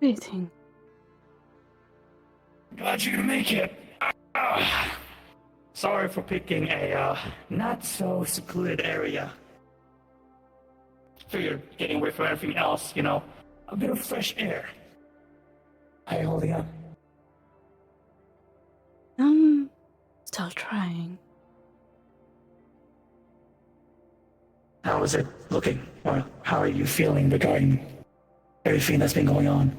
Greeting. Glad you can make it. Sorry for picking a not so secluded area. Figured getting away from everything else, a bit of fresh air. How you holding up? I'm still trying. How is it looking? Or how are you feeling regarding everything that's been going on?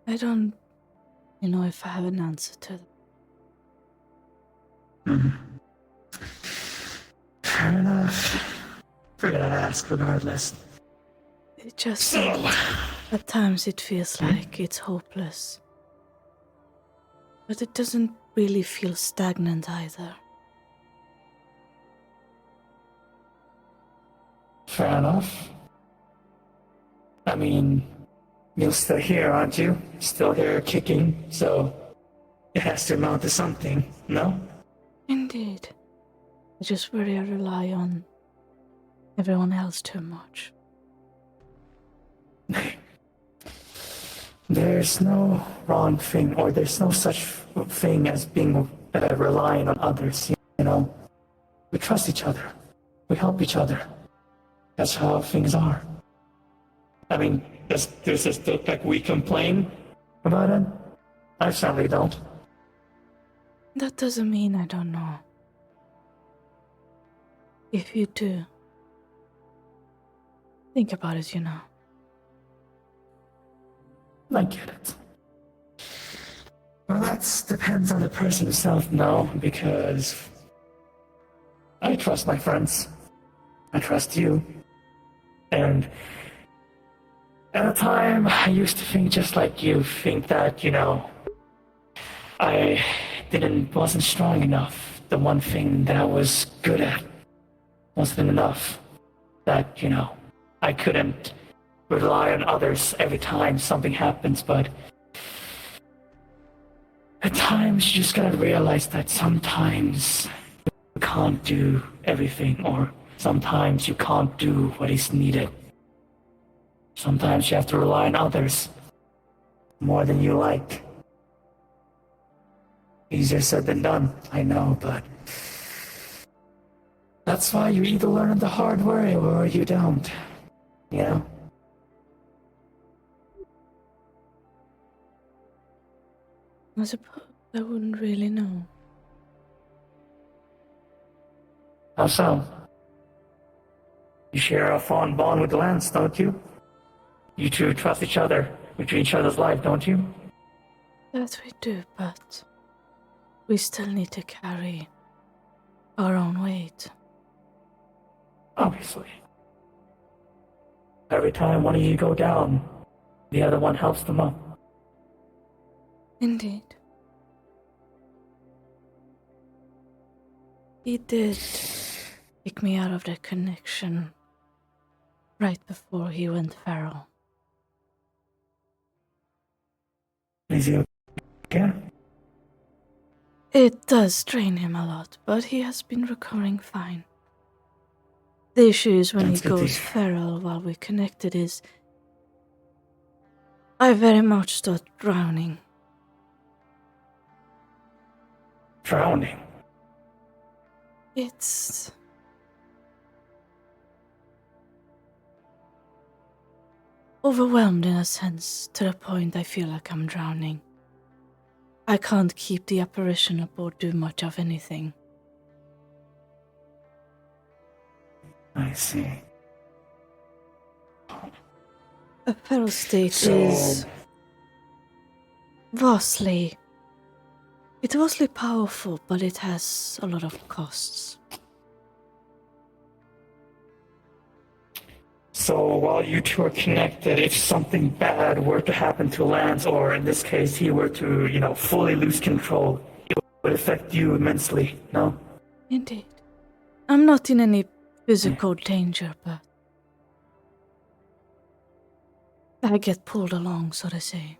I don't know if I have an answer to that. Fair enough. Figured I'd ask regardless. It just at times it feels like it's hopeless. But it doesn't really feel stagnant either. Fair enough. I mean, you're still here, aren't you? Still here kicking, so it has to amount to something, no? Indeed. I just worry I rely on everyone else too much. There's no wrong thing, or there's no such thing as being relying on others, We trust each other. We help each other. That's how things are. I mean, does this look like we complain about it? I certainly don't. That doesn't mean I don't know. If you do, think about it, I get it. Well, that depends on the person himself, no, because I trust my friends. I trust you. And at a time, I used to think just like you, think that, I wasn't strong enough. The one thing that I was good at wasn't enough. That, I couldn't rely on others every time something happens, but at times you just gotta realize that sometimes you can't do everything, or sometimes you can't do what is needed. Sometimes you have to rely on others more than you like. Easier said than done, I know, but that's why you either learn it the hard way or you don't, I suppose I wouldn't really know. How so? You share a fond bond with Lance, don't you? You two trust each other with each other's life, don't you? That we do, but we still need to carry our own weight. Obviously. Every time one of you go down, the other one helps them up. Indeed. He did kick me out of the connection right before he went feral. Is he okay? It does strain him a lot, but he has been recovering fine. The issue is when he goes feral while we're connected is I very much start drowning. Drowning? It's overwhelmed in a sense, to the point I feel like I'm drowning. I can't keep the apparition up or do much of anything. I see. A feral state is vastly powerful, but it has a lot of costs. So while you two are connected, if something bad were to happen to Lance, or in this case, he were to, fully lose control, it would affect you immensely, no? Indeed. I'm not in any physical danger, but I get pulled along, so to say.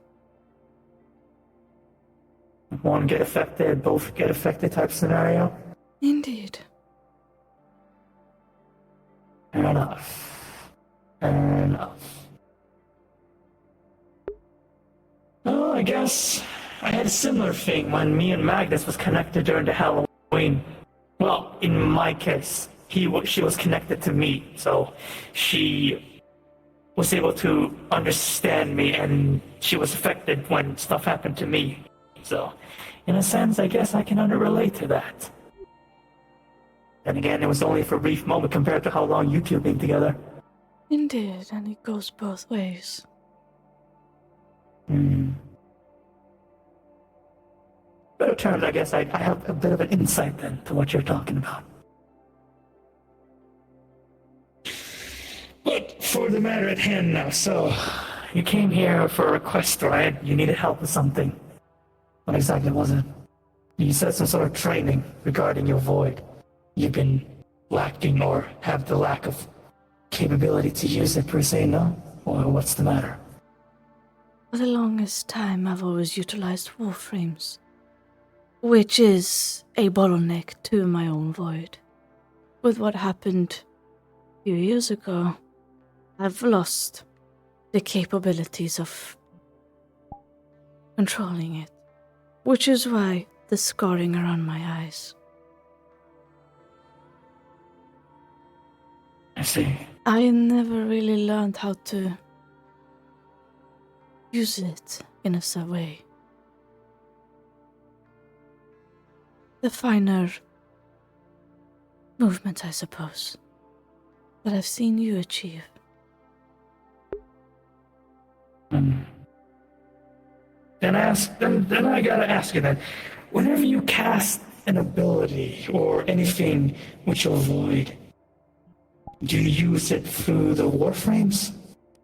One get affected, both get affected type scenario? Indeed. Fair enough. Fair enough. Oh, I guess I had a similar thing when me and Magnus was connected during the Halloween. Well, in my case, she was connected to me, so she was able to understand me, and she was affected when stuff happened to me. So, in a sense, I guess I can relate to that. Then again, it was only for a brief moment compared to how long you two have been together. Indeed, and it goes both ways. Better terms, I guess I have a bit of an insight then to what you're talking about. But for the matter at hand now, so you came here for a request, right? You needed help with something. What exactly was it? You said some sort of training regarding your void. You've been lacking or have the lack of capability to use it per se, no? Or what's the matter? For the longest time, I've always utilized warframes, which is a bottleneck to my own void. With what happened a few years ago, I've lost the capabilities of controlling it, which is why the scarring around my eyes. I see. I never really learned how to use it in a way. The finer movements, I suppose, that I've seen you achieve. Then I gotta ask you then, whenever you cast an ability or anything with your void, do you use it through the warframes?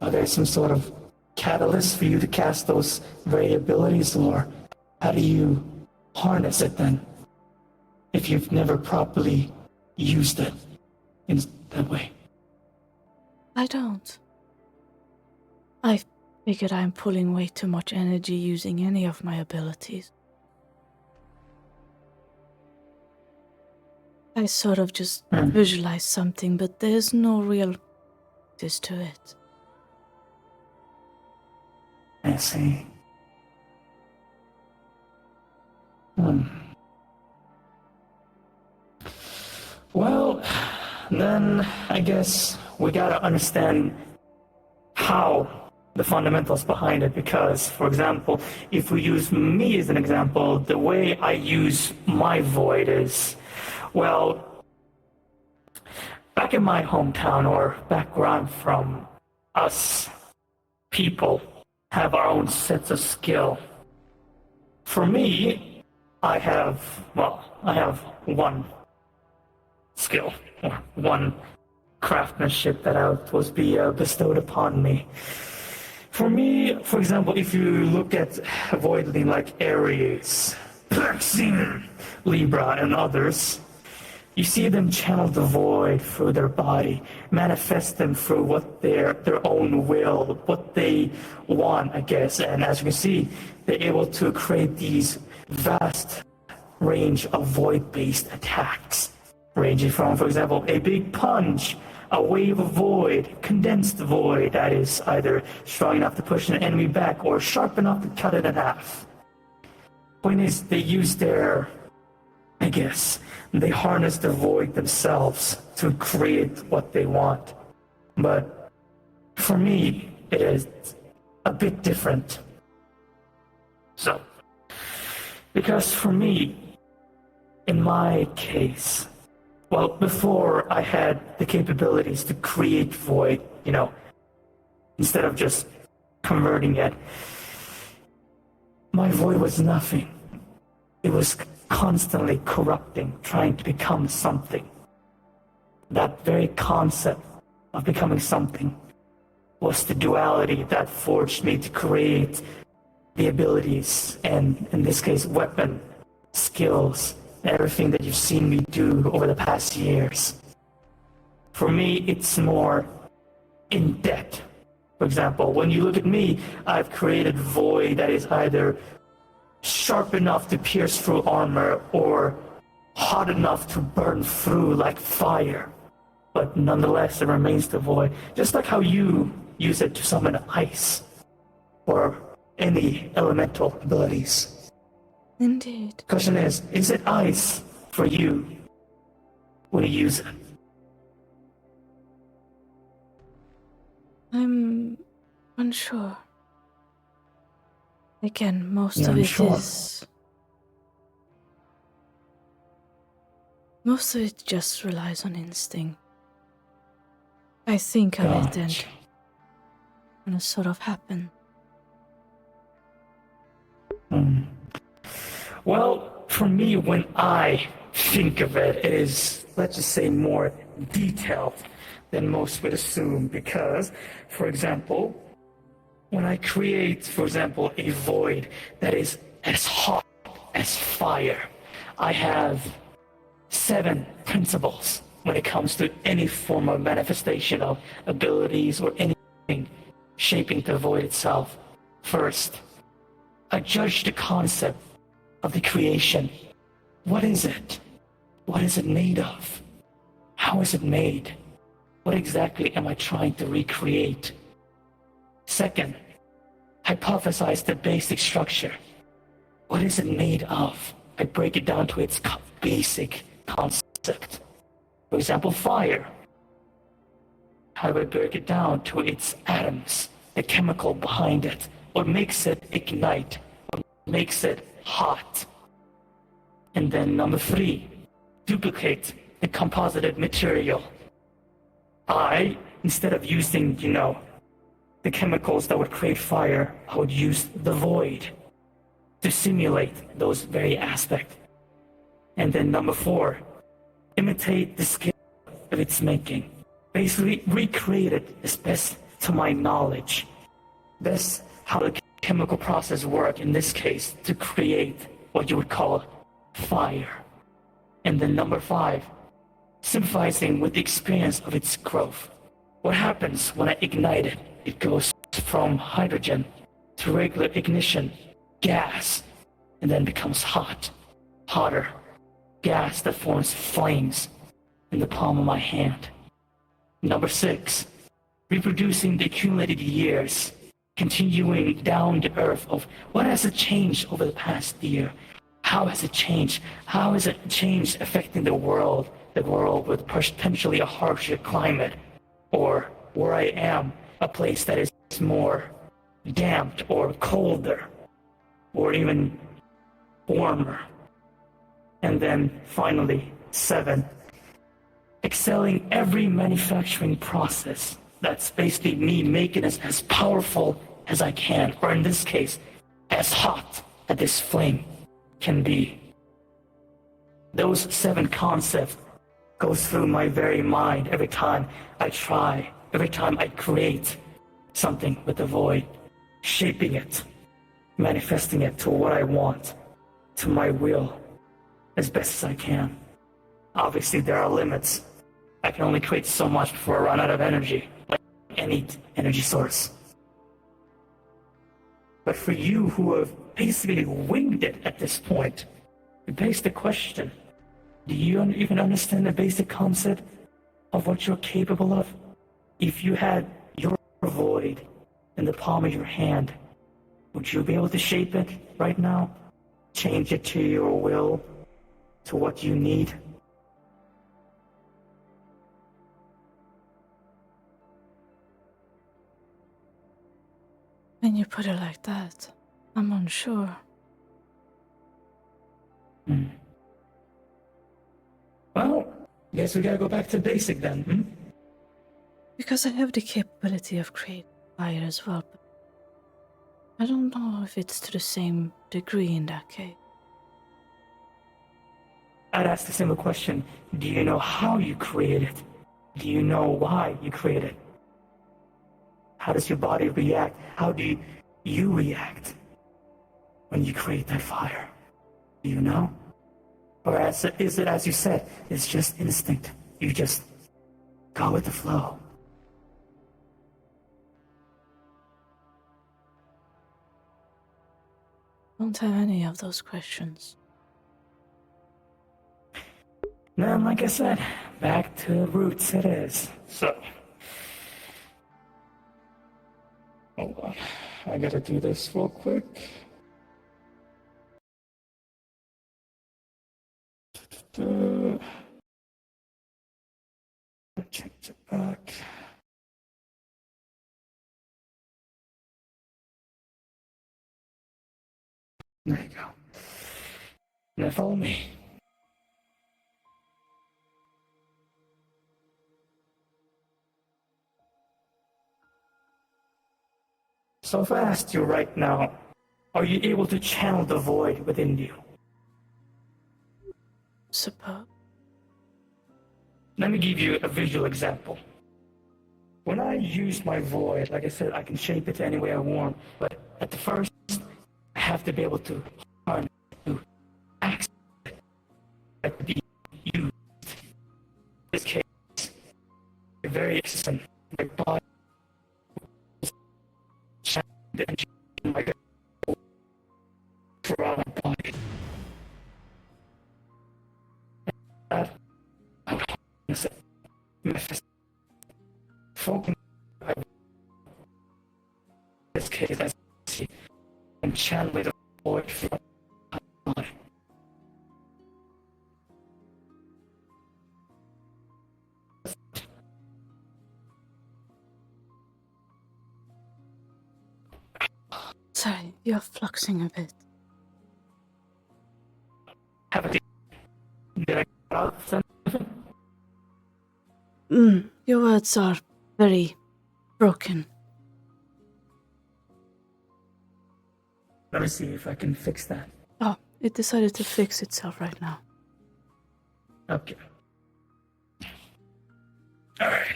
Are there some sort of catalyst for you to cast those very abilities, or how do you harness it then? If you've never properly used it in that way. I don't. I figured I'm pulling way too much energy using any of my abilities. I sort of just visualize something, but there's no real practice to it. I see. Well, then I guess we gotta understand how the fundamentals behind it, because, for example, if we use me as an example, the way I use my void is, well, back in my hometown or back where I'm from, us people have our own sets of skill. For me, I have one skill, or one craftsmanship that was bestowed upon me. For me, for example, if you look at voidling like Aries, Plexing, Libra, and others, you see them channel the void through their body, manifest them through what their own will, what they want, I guess. And as you can see, they're able to create these vast range of void-based attacks, ranging from, for example, a big punch, a wave of void, condensed void that is either strong enough to push an enemy back or sharp enough to cut it in half. Point is, they use they harness the void themselves to create what they want. But for me, it is a bit different. So, because for me, in my case, well, before I had the capabilities to create void, instead of just converting it, my void was nothing. It was constantly corrupting, trying to become something. That very concept of becoming something was the duality that forged me to create the abilities, and in this case, weapon, skills, everything that you've seen me do over the past years. For me, it's more in depth. For example, when you look at me, I've created void that is either sharp enough to pierce through armor or hot enough to burn through like fire. but nonetheless it remains the void. Just like how you use it to summon ice or any elemental abilities. Indeed. Question is it ice for you when you use it? I'm unsure. Again, most You're of it unsure. is. Most of it just relies on instinct. I think of it Gotcha. and it sort of happens. Well, for me, when I think of it, it is, let's just say, more detailed than most would assume. Because, for example, when I create, for example, a void that is as hot as fire, I have 7 principles when it comes to any form of manifestation of abilities or anything shaping the void itself. First, I judge the concept of the creation. What is it? What is it made of? How is it made? What exactly am I trying to recreate? Second, hypothesize the basic structure. What is it made of? I break it down to its basic concept. For example, fire. How do I break it down to its atoms, the chemical behind it? What makes it ignite? What makes it hot? And then number 3, duplicate the composited material. Instead of using, the chemicals that would create fire, I would use the void to simulate those very aspects. And then number 4, imitate the skill of its making. Basically, recreate it as best to my knowledge. That's how the chemical process works in this case, to create what you would call fire. And then number 5, sympathizing with the experience of its growth. What happens when I ignite it? It goes from hydrogen to regular ignition, gas, and then becomes hot, hotter, gas that forms flames in the palm of my hand. Number 6, reproducing the accumulated years, continuing down the earth of what has it changed over the past year? How has it changed? How has it changed affecting the world with potentially a harsher climate? Or where I am, a place that is more damped or colder, or even warmer. And then finally, 7, excelling every manufacturing process. That's basically me making it as powerful as I can, or in this case, as hot as this flame can be. Those 7 concepts go through my very mind every time I try, every time I create something with the void, shaping it, manifesting it to what I want, to my will, as best as I can. Obviously, there are limits. I can only create so much before I run out of energy, like any energy source. But for you who have basically winged it at this point, it begs the question, do you even understand the basic concept of what you're capable of? If you had your void in the palm of your hand, would you be able to shape it right now? Change it to your will, to what you need? When you put it like that, I'm unsure. Well, guess we gotta go back to basic then. Because I have the capability of creating fire as well, but I don't know if it's to the same degree in that case. I'd ask the similar question. Do you know how you create it? Do you know why you create it? How does your body react? How do you react when you create that fire? Do you know? Or is it, as you said, it's just instinct? You just go with the flow. Don't have any of those questions. Then, like I said, back to roots it is. So, hold on. I gotta do this real quick. Change it back. There you go. Now follow me. So if I asked you right now, are you able to channel the void within you? Superb. Let me give you a visual example. When I use my void, like I said, I can shape it any way I want, but at the first, I have to be able to harness, to access it, to be used. In this case, a very existent, my body channel the energy in my throughout my body. That I would harness it, manifest, focus. In this case, I see and channel the void from my body. Sorry, you're fluxing a bit. Have a did I get out of that? Your words are very broken. Let me see if I can fix that. Oh, it decided to fix itself right now. Okay. Alright.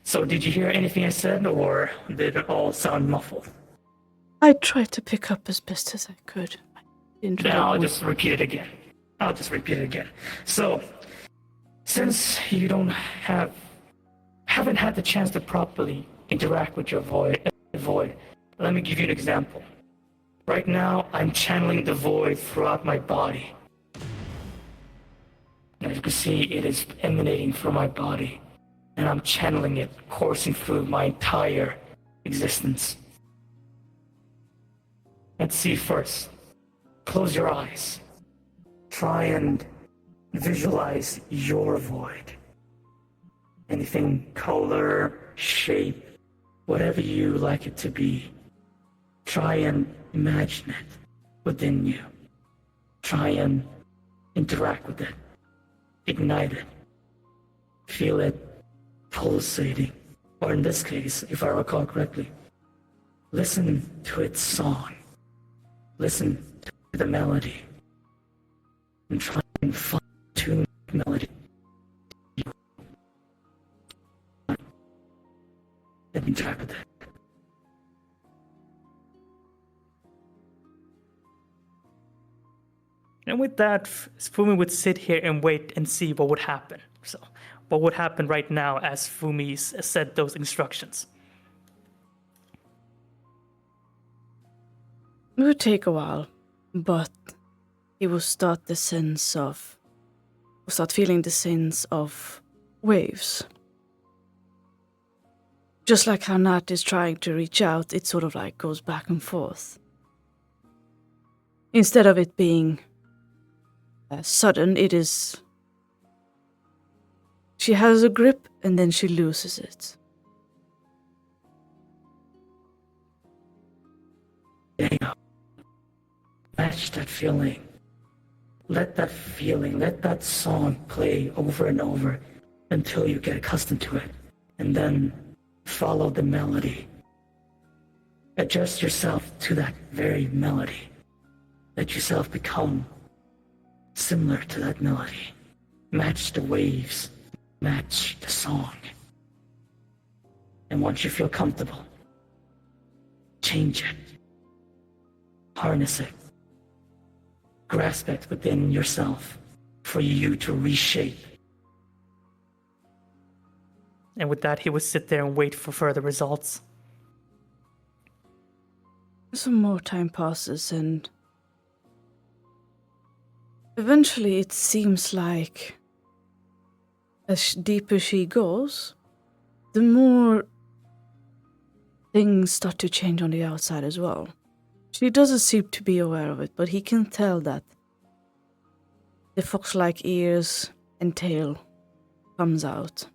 So did you hear anything I said, or did it all sound muffled? I tried to pick up as best as I could. I didn't Then really I'll want- just repeat it again. So, since you haven't had the chance to properly interact with your void, let me give you an example. Right now, I'm channeling the void throughout my body. And as you can see, it is emanating from my body. And I'm channeling it, coursing through my entire existence. Let's see first. Close your eyes. Try and visualize your void. Anything, color, shape, whatever you like it to be. Try and imagine it within you. Try and interact with it. Ignite it. Feel it pulsating. Or in this case, if I recall correctly, listen to its song. Listen to the melody. And try and fine-tune the melody. And interact with it. And with that, Fumi would sit here and wait and see what would happen. So, what would happen right now as Fumi said those instructions? It would take a while, but he will start feeling the sense of waves. Just like how Nat is trying to reach out, it sort of like goes back and forth. Instead of it being sudden, it is. She has a grip and then she loses it. There you go. Match that feeling. Let that song play over and over until you get accustomed to it. And then follow the melody. Adjust yourself to that very melody. Let yourself become similar to that melody. Match the waves. Match the song. And once you feel comfortable, change it. Harness it. Grasp it within yourself for you to reshape. And with that, he would sit there and wait for further results. Some more time passes and Eventually, it seems like as deeper she goes, the more things start to change on the outside as well. She doesn't seem to be aware of it, but he can tell that the fox-like ears and tail comes out.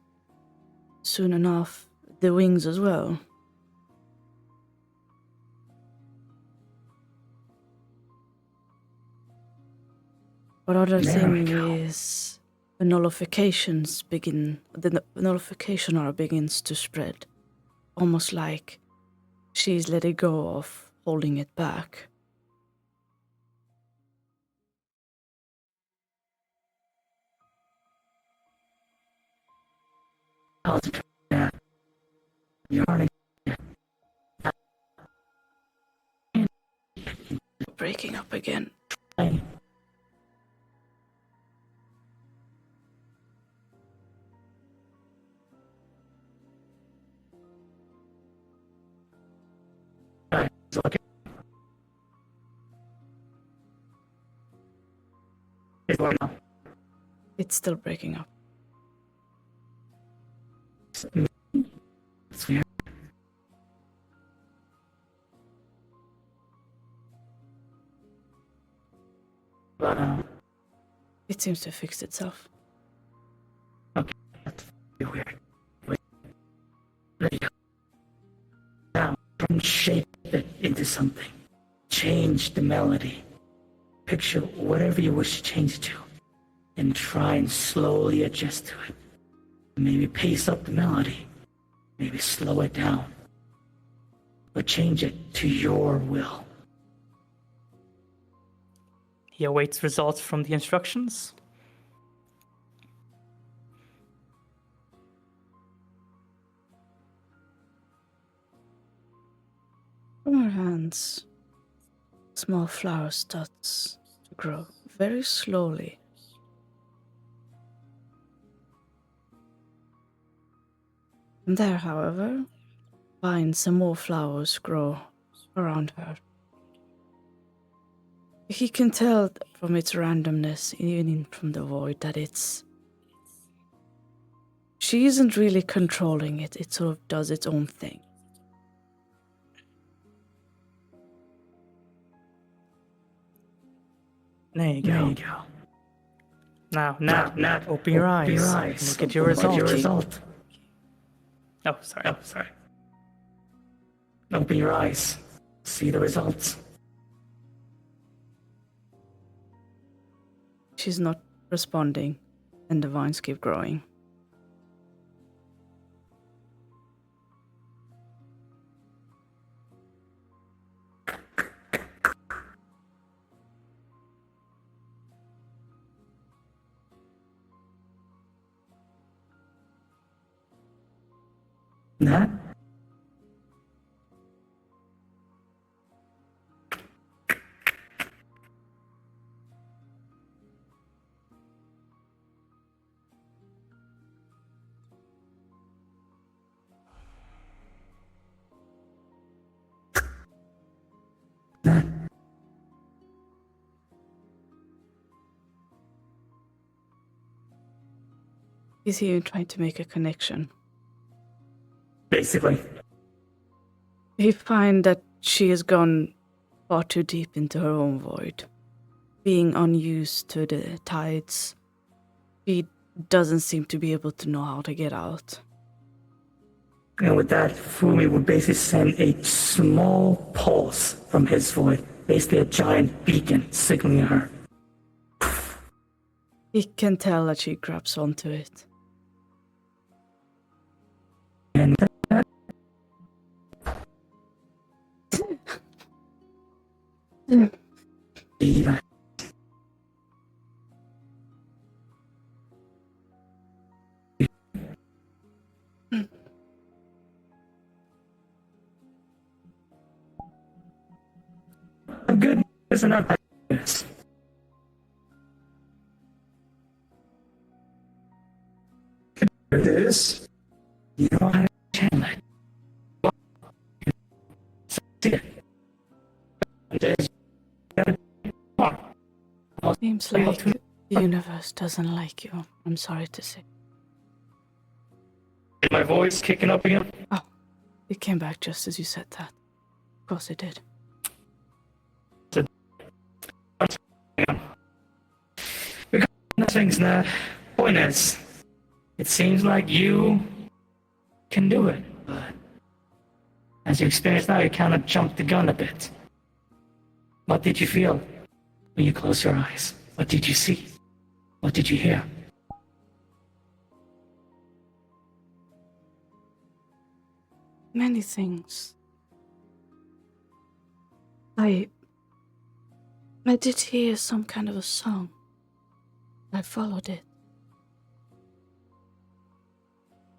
Soon enough, the wings as well. But other thing is the nullifications the nullification aura begins to spread. Almost like she's letting go of holding it back. Breaking up again. It's still breaking up. It seems to have fixed itself. Okay, that's weird. Now, try and shape it into something. Change the melody. Picture whatever you wish to change it to. And try and slowly adjust to it. Maybe pace up the melody. Maybe slow it down. But change it to your will. He awaits results from the instructions. From her hands, small flower starts to grow very slowly. And there, however, vines and more flowers grow around her. He can tell from its randomness, even from the void, that she isn't really controlling it. It sort of does its own thing. There you go. Now, open your eyes. Look at your result. Oh, sorry. Open your eyes. See the results. She's not responding, and the vines keep growing. Nat? He's here trying to make a connection. Basically. He finds that she has gone far too deep into her own void. Being unused to the tides, she doesn't seem to be able to know how to get out. And with that, Fumi would basically send a small pulse from his void, basically a giant beacon signaling her. He can tell that she grabs onto it. And that good is enough. It is. You know how to channel it. See it. It is. Seems Are you like up to the universe doesn't like you. I'm sorry to say. Is my voice kicking up again? Oh, it came back just as you said that. Of course it did. Nothing's not. Point is, it seems like you can do it, but as you experience now, you kind of jumped the gun a bit. What did you feel when you closed your eyes? What did you see? What did you hear? Many things. I did hear some kind of a song. I followed it.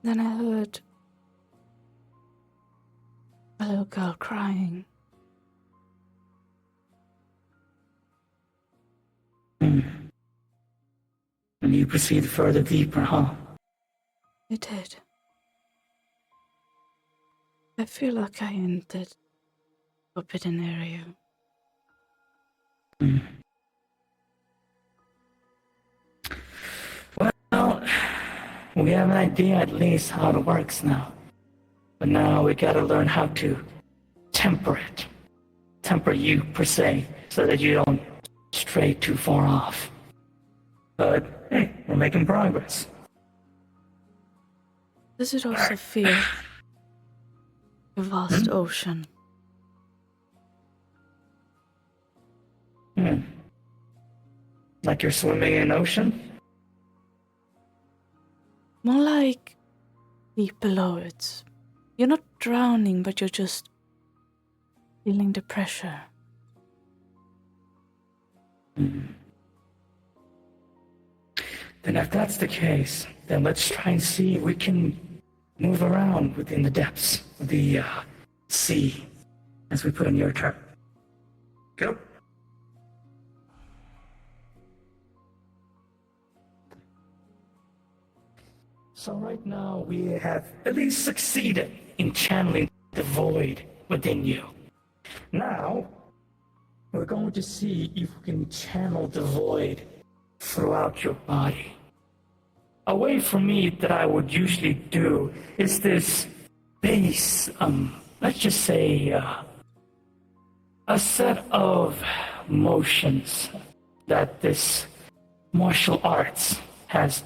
Then I heard a little girl crying. And you proceed further deeper, huh? It did. I feel like I entered a forbidden area. Well, we have an idea at least how it works now. But now we gotta learn how to temper it. Temper you, per se, so that you don't stray too far off. But, hey, we're making progress. Does it also feel a vast ocean? Like you're swimming in an ocean? More like deep below it. You're not drowning, but you're just feeling the pressure. Then if that's the case, then let's try and see if we can move around within the depths of the sea as we put in your turn. Go. So right now we have at least succeeded in channeling the void within you. Now, we're going to see if we can channel the void throughout your body. A way for me that I would usually do is this base, let's just say, a set of motions that this martial arts has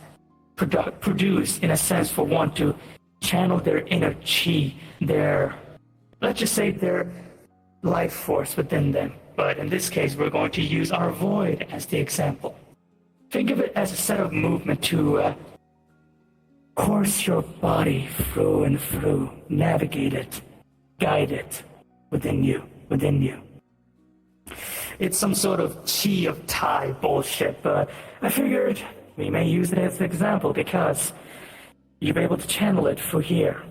produced, in a sense, for one to channel their inner chi, their, let's just say, their life force within them. But in this case, we're going to use our void as the example. Think of it as a set of movement to course your body through and through, navigate it, guide it within you. It's some sort of chi of Tai bullshit, but I figured we may use it as an example because you'll be able to channel it through here.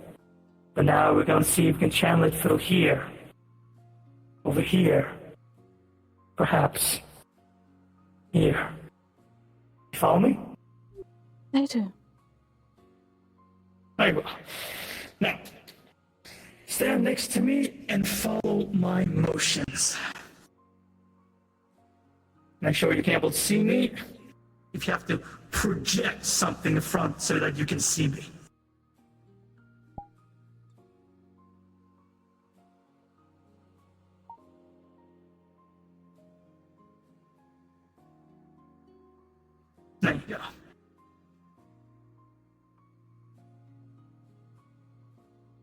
But now we're going to see if we can channel it through here, over here, perhaps here. You follow me? I do. Very well. Now, stand next to me and follow my motions. Make sure you can able to see me. If you have to project something in front so that you can see me. There you go.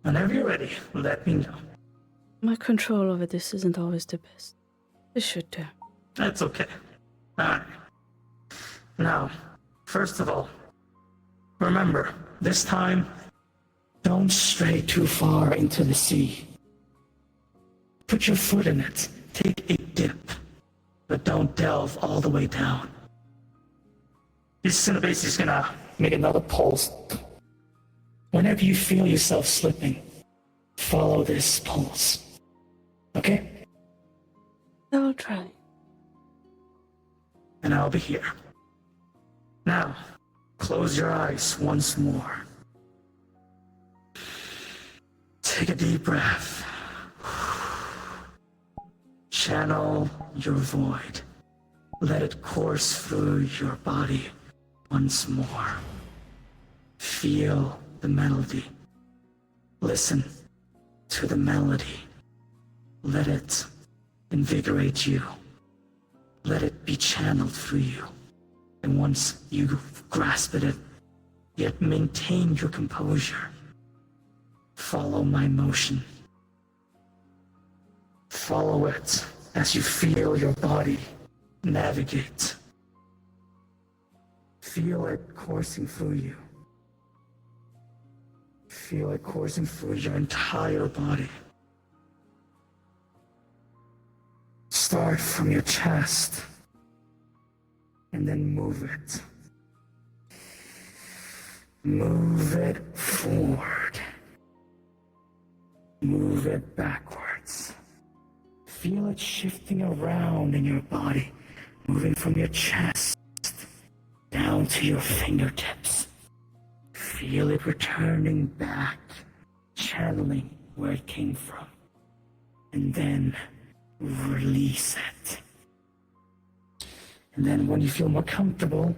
Whenever you're ready, let me know. My control over this isn't always the best. This should do. That's okay. Alright. Now, first of all, remember, this time, don't stray too far into the sea. Put your foot in it. Take a dip. But don't delve all the way down. This is basically gonna make another pulse. Whenever you feel yourself slipping, follow this pulse. Okay? I will try. And I'll be here. Now, close your eyes once more. Take a deep breath. Channel your void. Let it course through your body once more. Feel the melody. Listen to the melody. Let it invigorate you. Let it be channeled through you. And once you grasp it, yet maintain your composure. Follow my motion. Follow it as you feel your body navigate. Feel it coursing through you. Feel it coursing through your entire body. Start from your chest and then move it. Move it forward. Move it backwards. Feel it shifting around in your body, moving from your chest down to your fingertips. Feel it returning back, channeling where it came from. And then release it. And then when you feel more comfortable,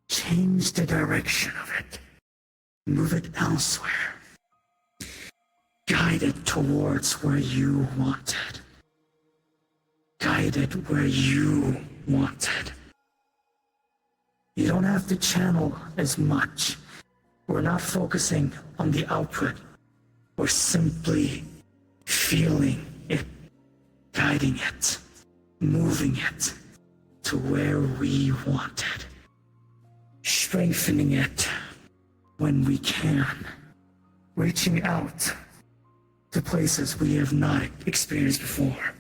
change the direction of it. Move it elsewhere. Guide it towards where you want it. Guide it where you want it. You don't have to channel as much. We're not focusing on the output. We're simply feeling it, guiding it, moving it to where we want it. Strengthening it when we can. Reaching out to places we have not experienced before.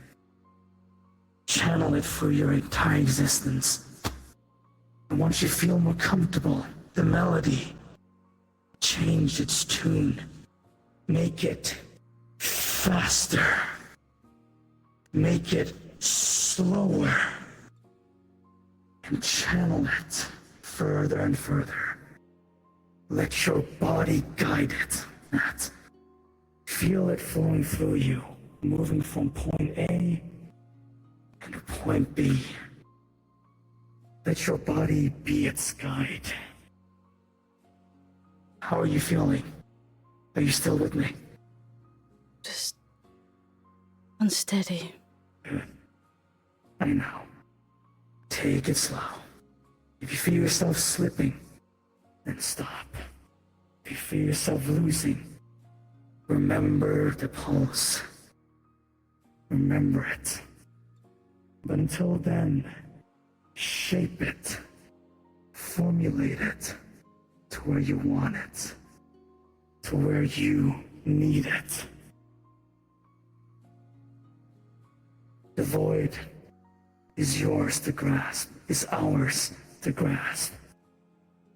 Channel it through your entire existence. And once you feel more comfortable, the melody, change its tune. Make it faster. Make it slower. And channel it further and further. Let your body guide it. That. Feel it flowing through you, moving from point A to point B. Let your body be its guide. How are you feeling? Are you still with me? Just unsteady. Good. I know. Take it slow. If you feel yourself slipping, then stop. If you feel yourself losing, remember the pulse. Remember it. But until then, shape it. Formulate it to where you want it. To where you need it. The void is yours to grasp, is ours to grasp.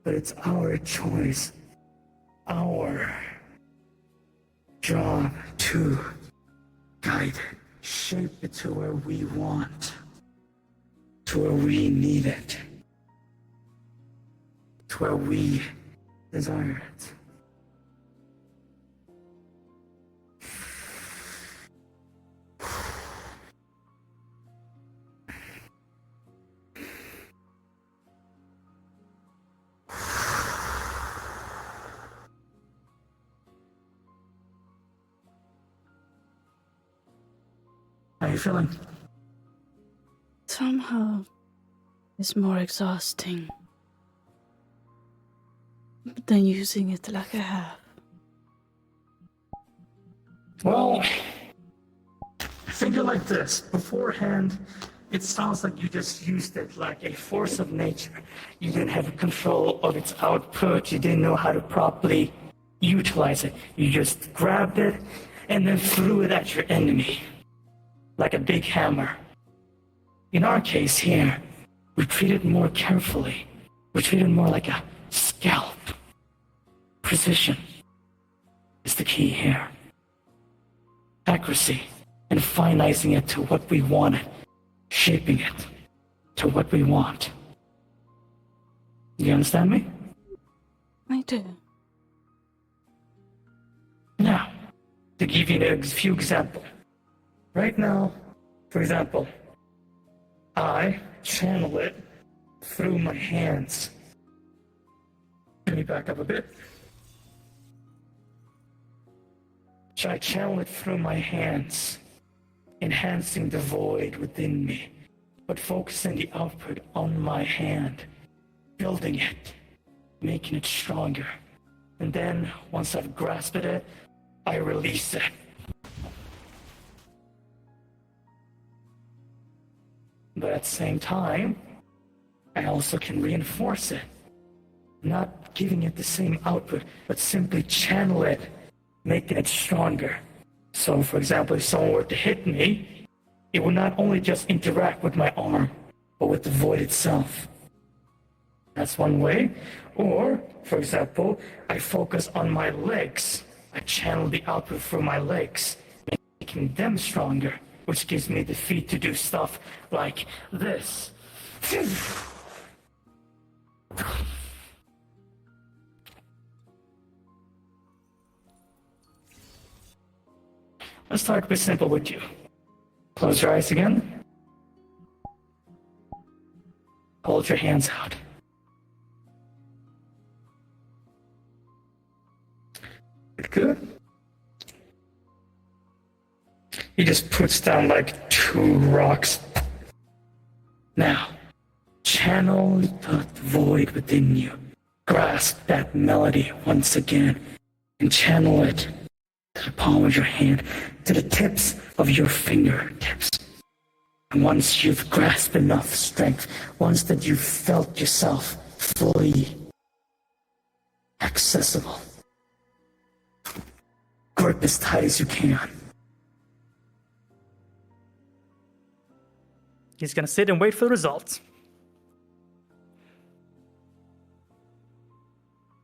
But it's our choice, our job to guide it, shape it to where we want, to where we need it, to where we desire it. How are you feeling? Somehow, it's more exhausting than using it like I have. Well, figure like this. Beforehand, it sounds like you just used it like a force of nature. You didn't have control of its output. You didn't know how to properly utilize it. You just grabbed it and then threw it at your enemy like a big hammer. In our case here, we treat it more carefully. We treat it more like a scalp. Precision is the key here. Accuracy and finalizing it to what we want it, shaping it to what we want. You understand me? I do. Now, to give you a few examples. Right now, for example, I channel it through my hands. Let me back up a bit. So I channel it through my hands, enhancing the void within me, but focusing the output on my hand, building it, making it stronger. And then, once I've grasped it, I release it. But at the same time, I also can reinforce it. Not giving it the same output, but simply channel it, making it stronger. So, for example, if someone were to hit me, it would not only just interact with my arm, but with the void itself. That's one way. Or, for example, I focus on my legs. I channel the output through my legs, making them stronger, which gives me the feet to do stuff like this. Let's start with simple with you. Close your eyes again. Hold your hands out. Good. He just puts down like 2 rocks. Now, channel the void within you. Grasp that melody once again and channel it to the palm of your hand, to the tips of your fingertips. And once you've grasped enough strength, once that you've felt yourself fully accessible, grip as tight as you can. He's gonna sit and wait for the results.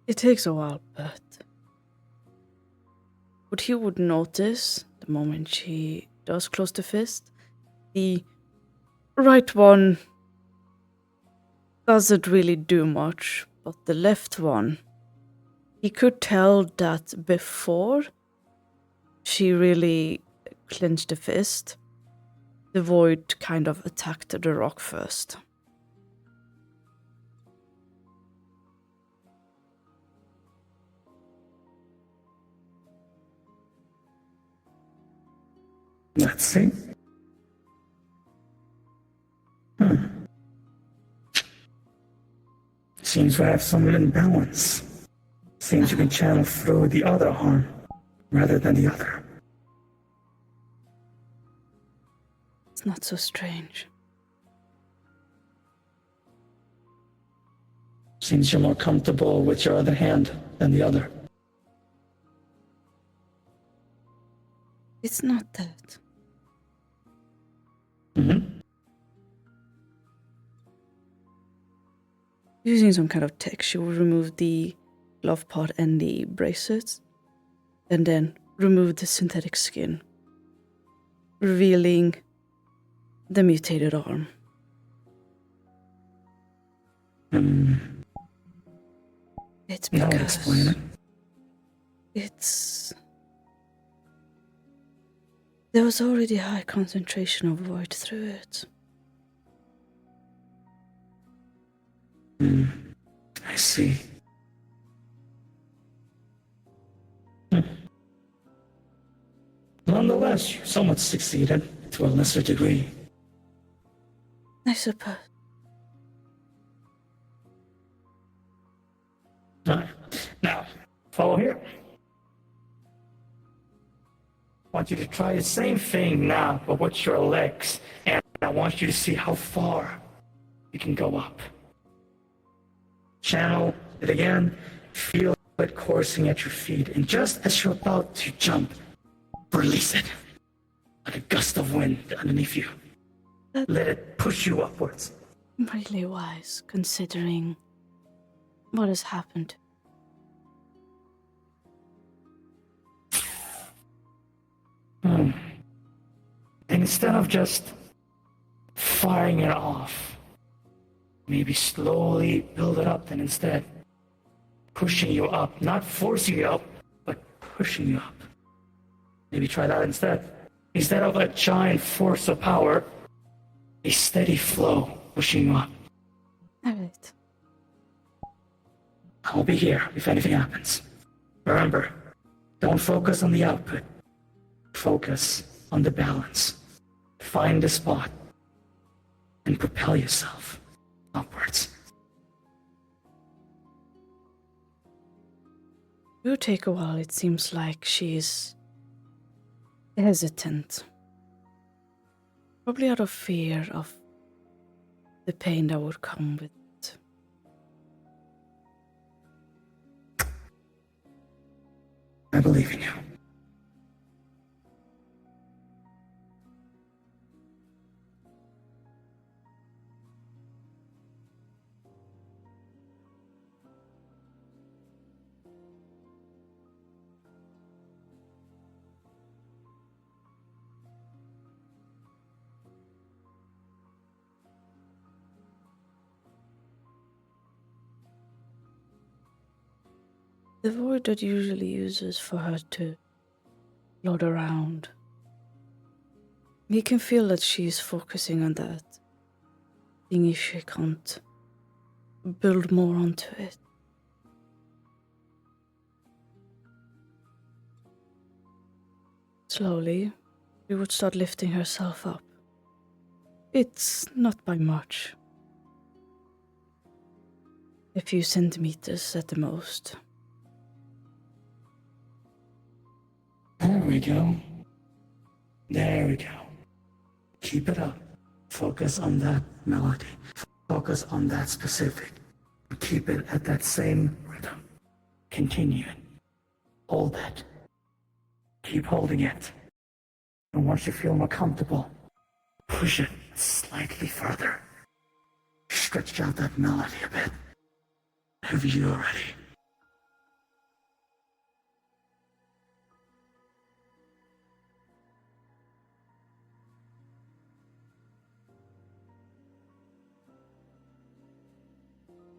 It takes a while, but what he would notice the moment she does close the fist, the right one doesn't really do much, but the left one, he could tell that before she really clenched the fist, the void kind of attacked the rock first. Let's see. Seems we have some imbalance. Seems you can channel through the other arm rather than the other. It's not so strange. Seems you're more comfortable with your other hand than the other. It's not that. Using some kind of tech, she will remove the glove part and the bracelets, and then remove the synthetic skin, revealing the mutated arm. It's That would explain because it. there was already a high concentration of void through it. I see. Nonetheless, you somewhat succeeded to a lesser degree. I suppose. Alright. Now, follow here. I want you to try the same thing now, but with your legs. And I want you to see how far you can go up. Channel it again. Feel it coursing at your feet. And just as you're about to jump, release it. Like a gust of wind underneath you. Let it push you upwards. Really wise, considering what has happened. And instead of just firing it off, maybe slowly build it up, and instead pushing you up, not forcing you up, but pushing you up. Maybe try that instead. Instead of a giant force of power, A steady flow pushing you up. Alright. I'll be here if anything happens. Remember, don't focus on the output. Focus on the balance. Find the spot and propel yourself upwards. It will take a while. It seems like she's hesitant. Probably out of fear of the pain that would come with it. I believe in you. The word that usually uses for her to plod around. You can feel that she's focusing on that. Seeing if she can't build more onto it. Slowly, she would start lifting herself up. It's not by much. A few centimeters at the most. There we go. There we go. Keep it up. Focus on that melody. Focus on that specific. Keep it at that same rhythm. Continue it. Hold it. Keep holding it. And once you feel more comfortable, push it slightly further. Stretch out that melody a bit. Whenever you're ready.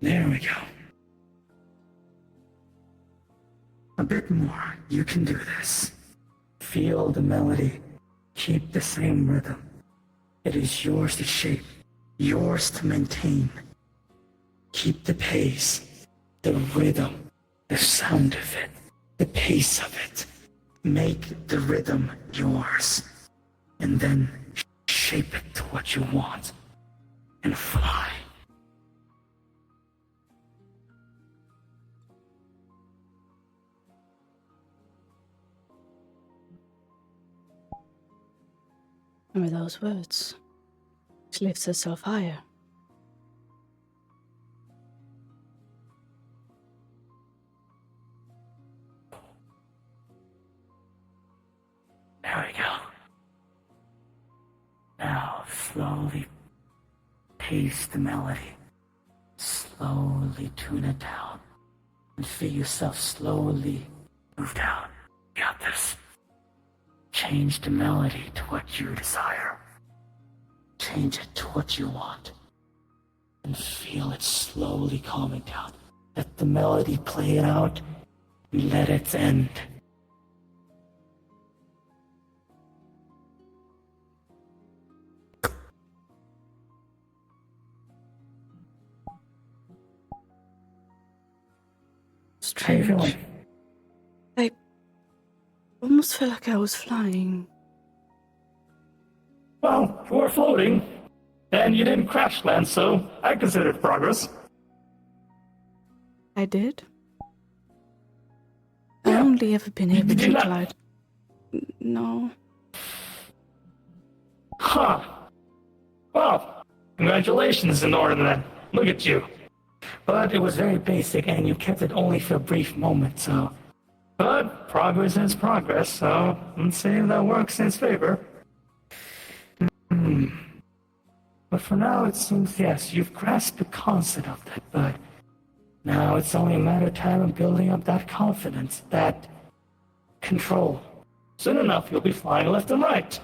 There we go. A bit more. You can do this. Feel the melody. Keep the same rhythm. It is yours to shape, yours to maintain. Keep the pace, the rhythm, the sound of it, the pace of it. Make the rhythm yours. And then shape it to what you want. And fly. And with those words, she lifts herself higher. There we go. Now slowly pace the melody. Slowly tune it down. And feel yourself slowly move down. You got this. Change the melody to what you desire. Change it to what you want. And feel it slowly calming down. Let the melody play it out. And let it end. How you Strange. feeling? I almost felt like I was flying. Well, you were floating, and you didn't crash land, so I consider it progress. I did. I've Yeah. only ever been able Did you to not- glide. No. Huh. Well, congratulations in order then. Look at you. But it was very basic, and you kept it only for a brief moment, so... But progress is progress, so let's see if that works in its favor. But for now, it seems, yes, you've grasped the concept of that, but now it's only a matter of time of building up that confidence, that control. Soon enough, you'll be flying left and right.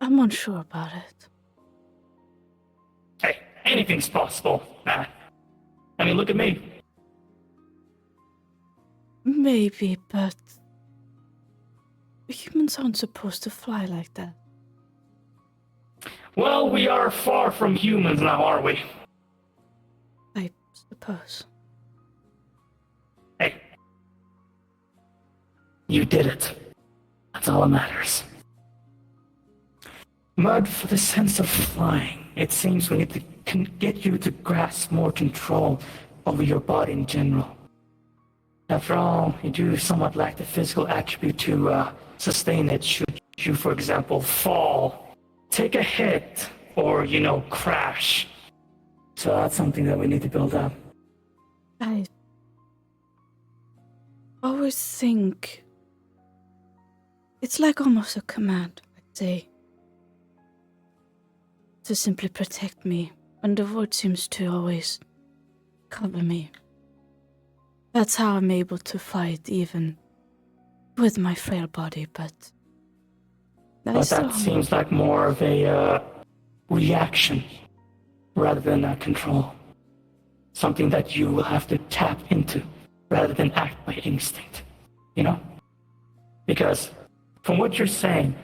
I'm unsure about it. Hey, anything's possible. I mean, look at me. Maybe, but Humans aren't supposed to fly like that. Well, we are far from humans now, are we? I suppose. Hey. You did it. That's all that matters. Mud, for the sense of flying, it seems we need to get you to grasp more control over your body in general. After all, you do somewhat lack the physical attribute to sustain it should you, for example, fall, take a hit, or, crash. So that's something that we need to build up. I always think it's like almost a command, I'd say, to simply protect me when the void seems to always cover me. That's how I'm able to fight even with my frail body, but that seems like more of a reaction rather than a control. Something that you will have to tap into rather than act by instinct, Because from what you're saying,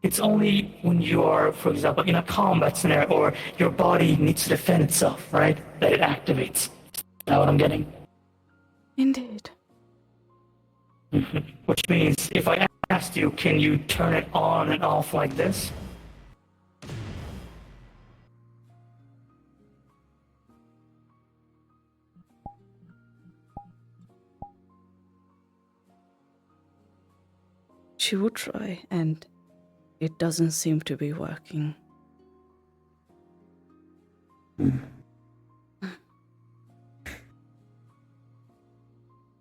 it's only when you are, for example, in a combat scenario or your body needs to defend itself, right, that it activates. Is that what I'm getting? Indeed. Which means if I asked you, can you turn it on and off like this? She would try, and it doesn't seem to be working.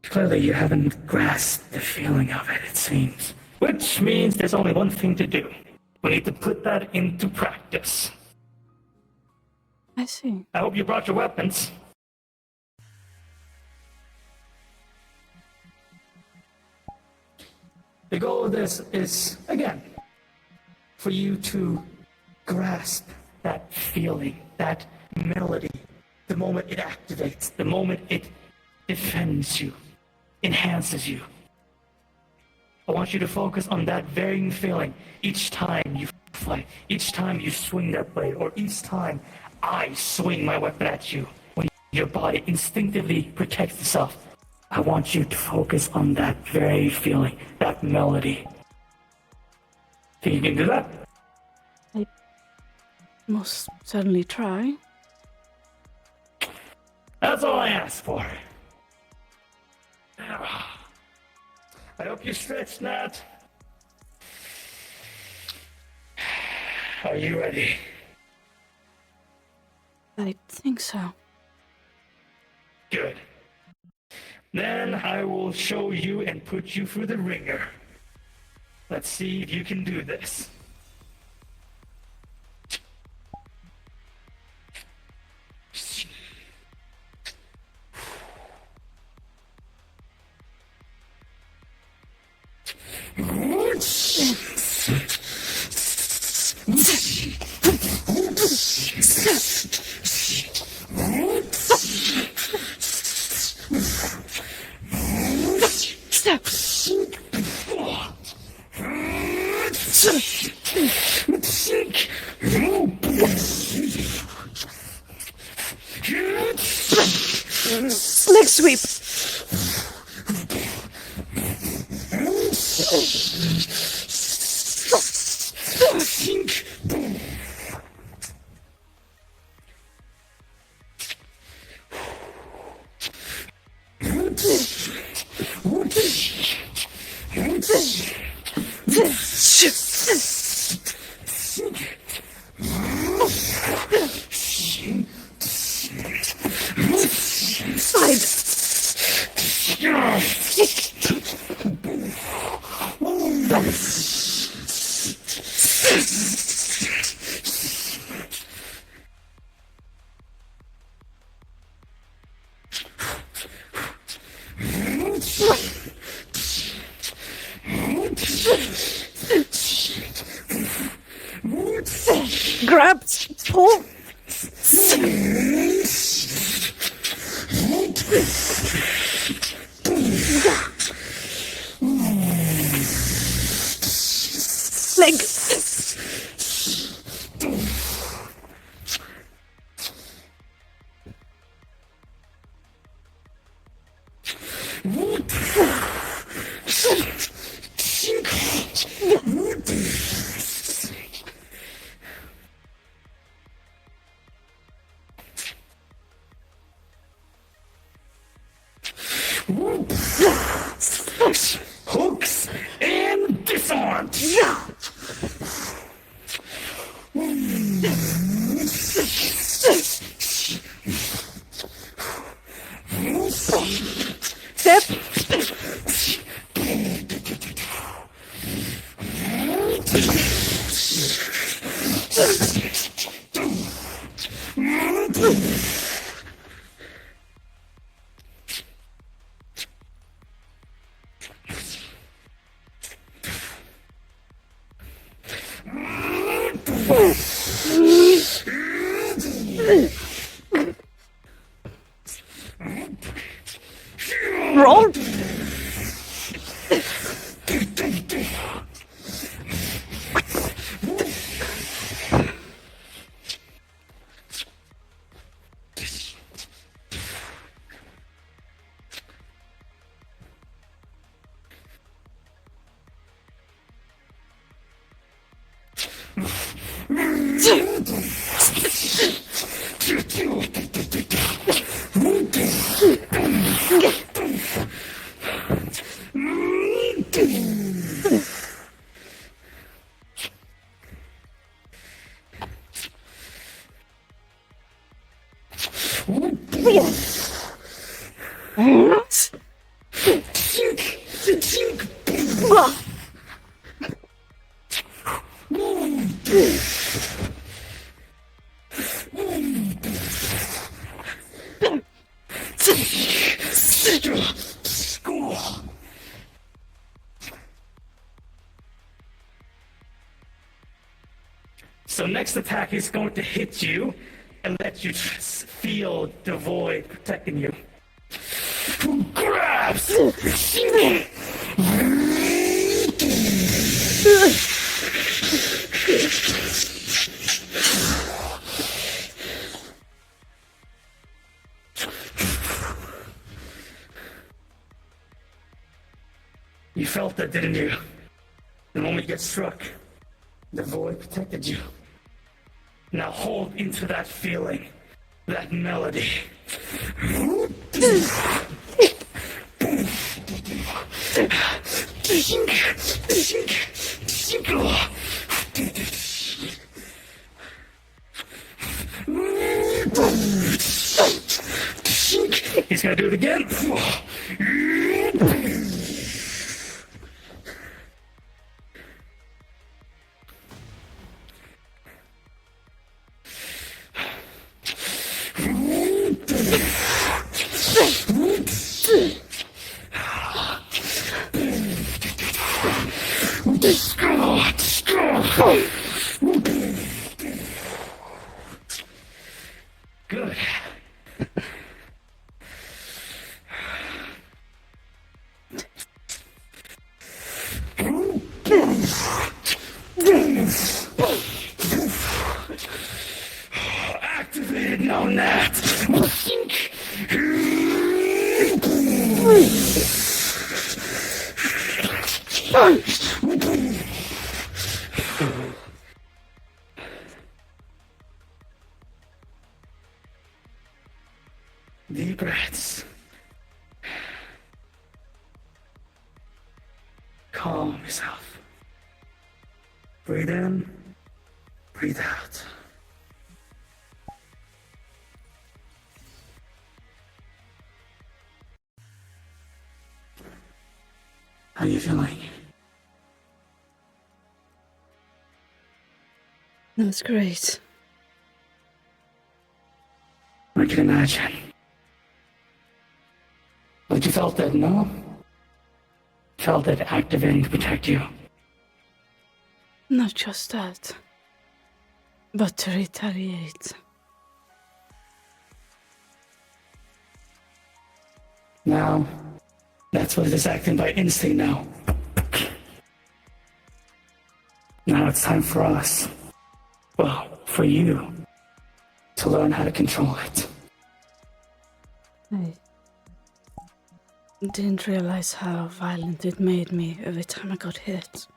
Clearly you haven't grasped the feeling of it, it seems. Which means there's only one thing to do. We need to put that into practice. I see. I hope you brought your weapons. The goal of this is, again, for you to grasp that feeling, that melody, the moment it activates, the moment it defends you, enhances you. I want you to focus on that varying feeling each time you fight, each time you swing that blade, or each time I swing my weapon at you. When your body instinctively protects itself, I want you to focus on that very feeling, that melody. Think you can do that? I most certainly try. That's all I ask for. I hope you stretched, Nat. Are you ready? I think so. Good. Then I will show you and put you through the ringer. Let's see if you can do this. Leg sweep! Grab, pull. leg! Hooks and disarmed. Step! Roll! So next attack is going to hit you and let you feel the void protecting you. Grabs! You felt that, didn't you? The moment you get struck, the void protected you. Now hold into that feeling, that melody. He's gonna do it again. Good. Activated now, Nat. Deep breaths. Calm yourself. Breathe in, breathe out. How are you feeling? That's great. I can imagine. But you felt that, no? Felt that activating to protect you. Not just that, but to retaliate. Now, that's what it is, acting by instinct now. Now it's time for us, well, for you, to learn how to control it. I didn't realize how violent it made me every time I got hit.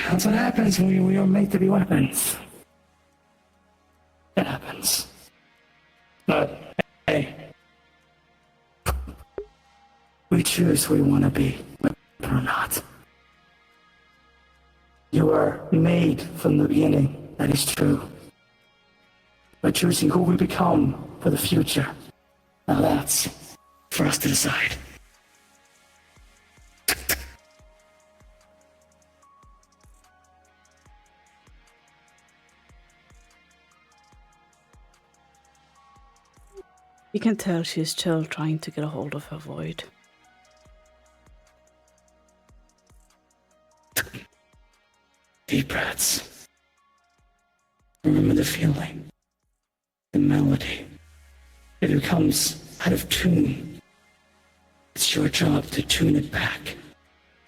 That's what happens when we are made to be weapons. It happens. But, hey, we choose who we want to be, whether or not. You were made from the beginning, that is true. By choosing who we become for the future. Now that's for us to decide. You can tell she's still trying to get a hold of her void. Deep breaths. Remember the feeling, the melody. It becomes out of tune. It's your job to tune it back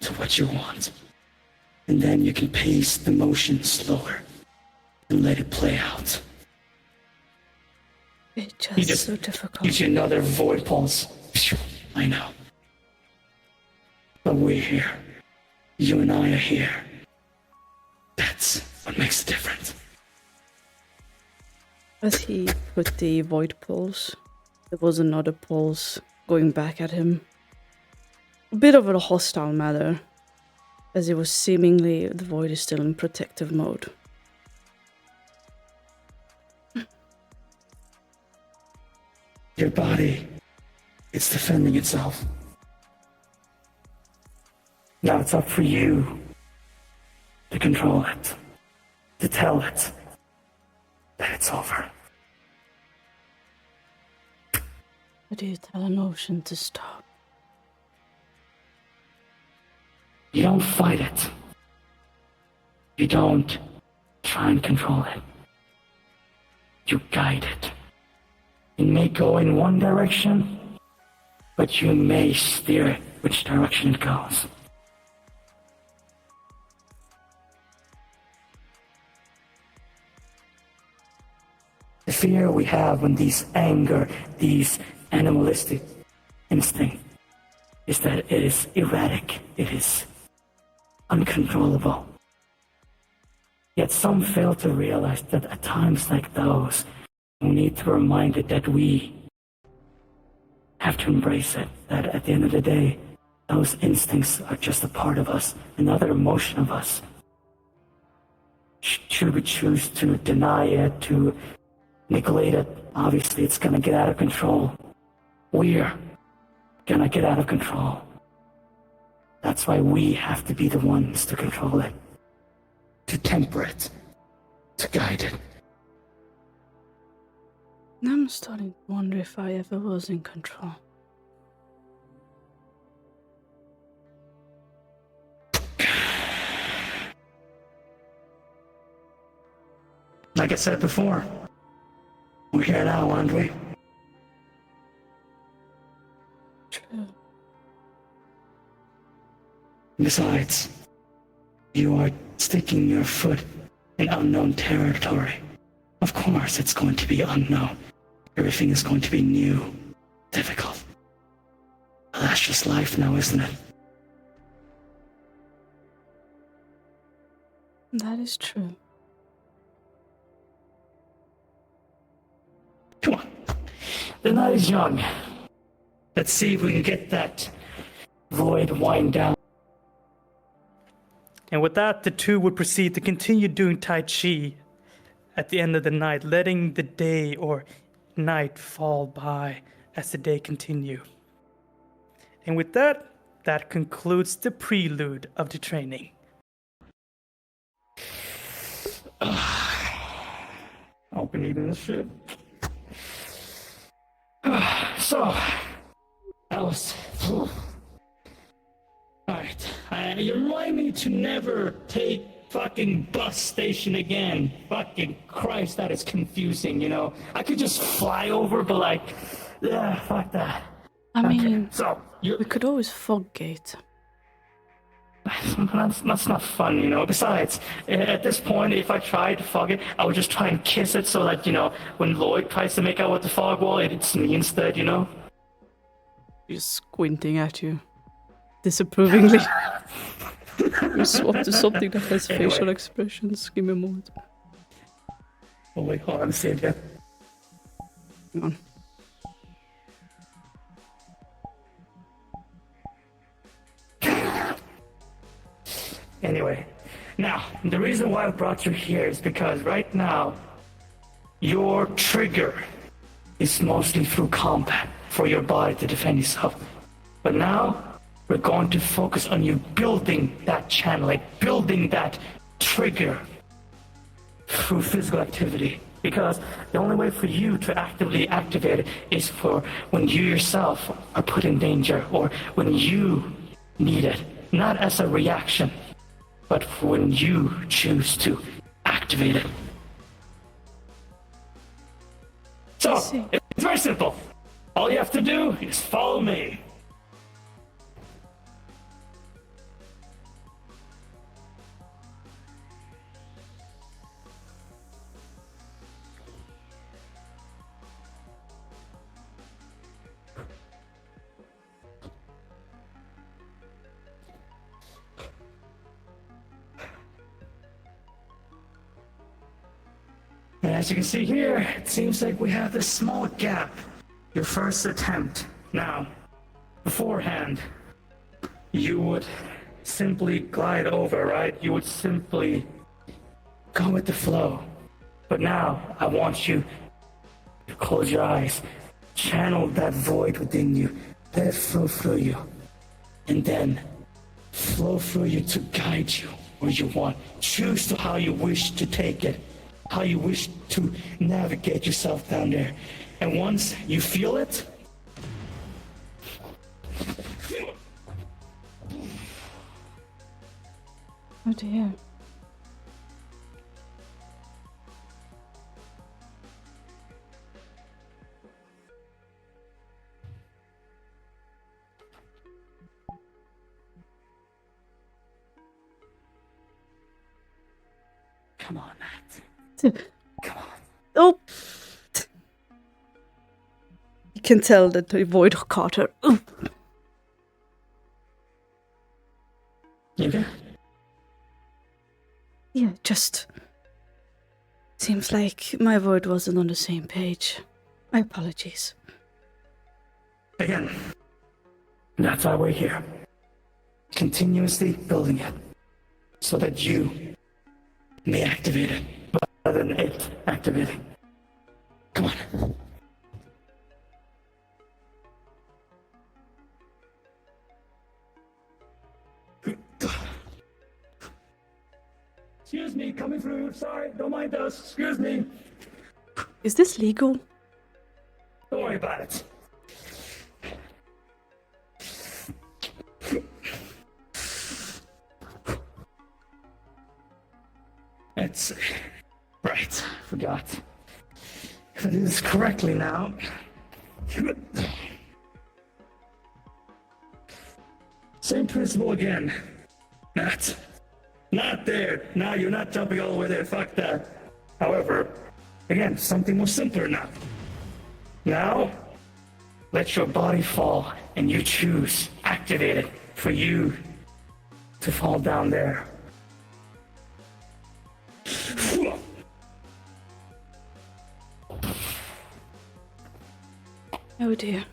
to what you want. And then you can pace the motion slower and let it play out. It's just so difficult. Gives you another void pulse. I know. But we're here. You and I are here. That's what makes the difference. As he put the void pulse, there was another pulse going back at him. A bit of a hostile manner, as it was seemingly the void is still in protective mode. Your body, it's defending itself. Now it's up for you to control it, to tell it that it's over. How do you tell an ocean to stop? You don't fight it. You don't try and control it. You guide it. It may go in one direction, but you may steer it which direction it goes. The fear we have when these anger, these animalistic instincts, is that it is erratic, it is uncontrollable. Yet some fail to realize that at times like those, we need to be reminded that we have to embrace it, that at the end of the day, those instincts are just a part of us, another emotion of us. Should we choose to deny it, to neglect it, obviously it's gonna get out of control. We're gonna get out of control. That's why we have to be the ones to control it, to temper it, to guide it. I'm starting to wonder if I ever was in control. Like I said before, we're here now, aren't we? True. Besides, you are sticking your foot in unknown territory. Of course, it's going to be unknown. Everything is going to be new, difficult. But that's just life now, isn't it? That is true. Come on. The night is young. Let's see if we can get that void wind down. And with that, the two would proceed to continue doing Tai Chi at the end of the night, letting the day or night fall by as the day continued. And with that, that concludes the prelude of the training. Opening this shit. So, that was... Alright, you remind me to never take fucking bus station again. Fucking Christ, that is confusing, you know? I could just fly over, but like, yeah, fuck that. I mean, So, we could always fog gate. That's not fun, you know. Besides, at this point, if I tried to fog it, I would just try and kiss it so that, you know, when Lloyd tries to make out with the fog wall, it's me instead, you know? She's squinting at you disapprovingly. You swap to something that has Anyway. facial expressions. Give me a moment. Oh, wait, hold on, see it yet. Hang on. Anyway, now, the reason why I brought you here is because right now, your trigger is mostly through combat for your body to defend yourself. But now, we're going to focus on you building that channel, like building that trigger through physical activity. Because the only way for you to actively activate it is for when you yourself are put in danger or when you need it. Not as a reaction, but when you choose to activate it. So, it's very simple. All you have to do is follow me. And as you can see here, it seems like we have this small gap. Your first attempt. Now, beforehand, you would simply glide over, right? You would simply go with the flow. But now, I want you to close your eyes, channel that void within you, let it flow through you, and then flow through you to guide you where you want. Choose to how you wish to take it. How you wish to navigate yourself down there. And once you feel it, Oh dear. come on, Nat. Come on. Oh! You can tell that the void caught her. Oh. You okay? Yeah, just seems like my void wasn't on the same page. My apologies. Again, that's why we're here. Continuously building it so that you may activate it rather than it activating. Come on. Excuse me, coming through. Sorry, don't mind us. Excuse me. Is this legal? Don't worry about it. Let's see. Right, forgot. If I do this correctly now. Same principle again. Not there. Now you're not jumping all the way there. Fuck that. However, again, something more simpler now. Now, let your body fall and you choose, activate it for you to fall down there. Oh dear.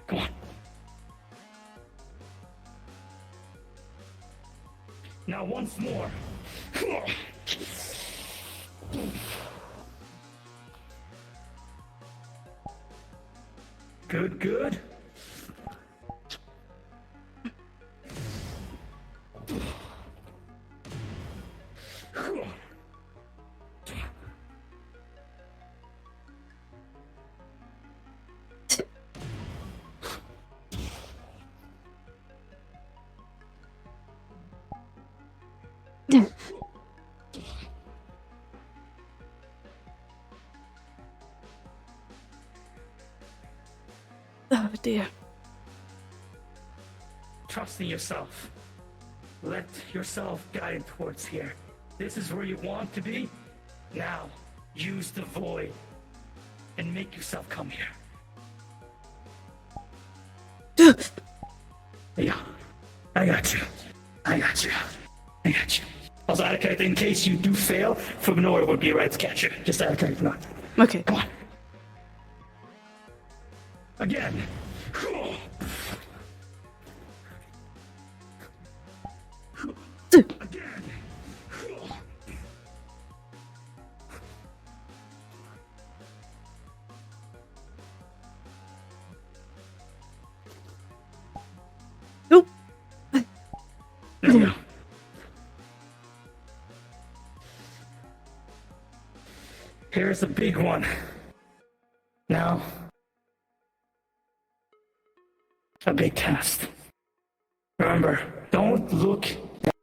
Come on. Now once more. Good, good. Oh dear. Trust in yourself. Let yourself guide towards here. This is where you want to be. Now, use the void and make yourself come here. Yeah, I got you. I got you. I got you. Also, out of character, in case you do fail, Fuminori would be right to catch you. Just out of character, not. Okay. Come on. Again. Again. Nope. There you go. Here's the big one. Now, a big test. Remember, don't look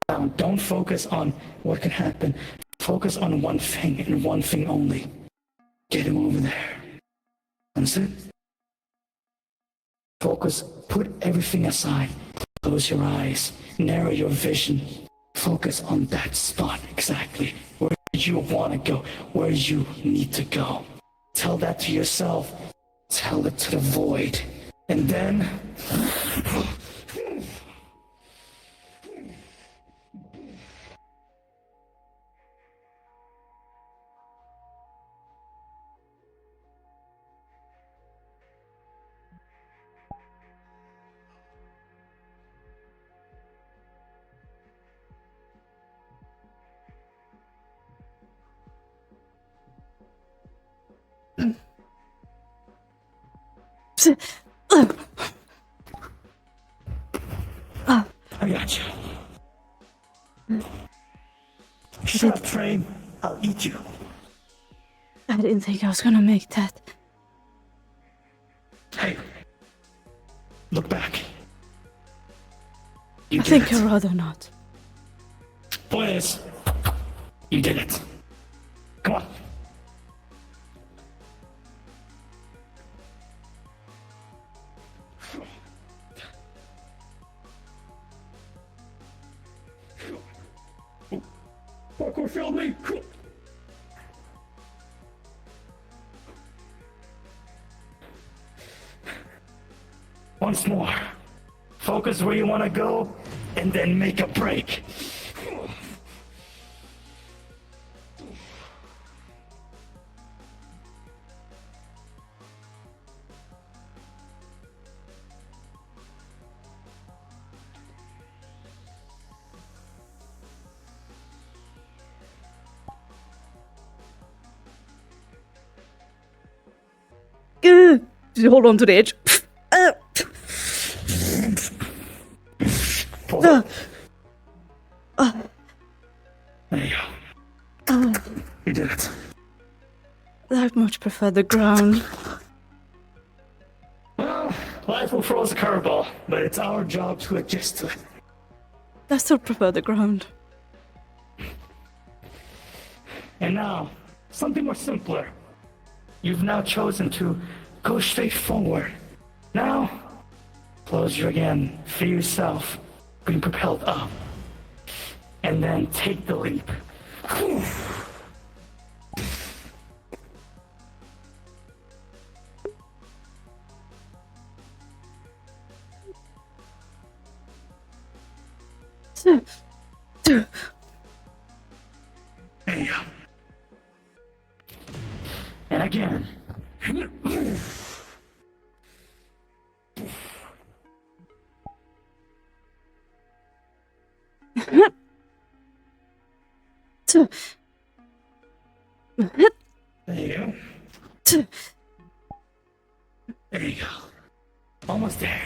down. Don't focus on what can happen. Focus on one thing and one thing only. Get him over there. Understood? Focus. Put everything aside. Close your eyes. Narrow your vision. Focus on that spot exactly. Where you want to go. Where you need to go. Tell that to yourself. Tell it to the void. And then... I got you. Shut up, train. I'll eat you. I didn't think I was gonna make that. Hey. Look back. You I did think it. I'd rather not. Point is, you did it. Come on. Parkour failed me. Once more. Focus where you want to go, and then make a break. Hold on to the edge. Pull up. There you go. You did it. I'd much prefer the ground. Well, life will throw us a curveball, but it's our job to adjust to it. I still prefer the ground. And now, something more simpler. You've now chosen to go straight forward. Now, close your again. Feel yourself being propelled up. And then take the leap. There you go. And again. There you go. There you go. Almost there.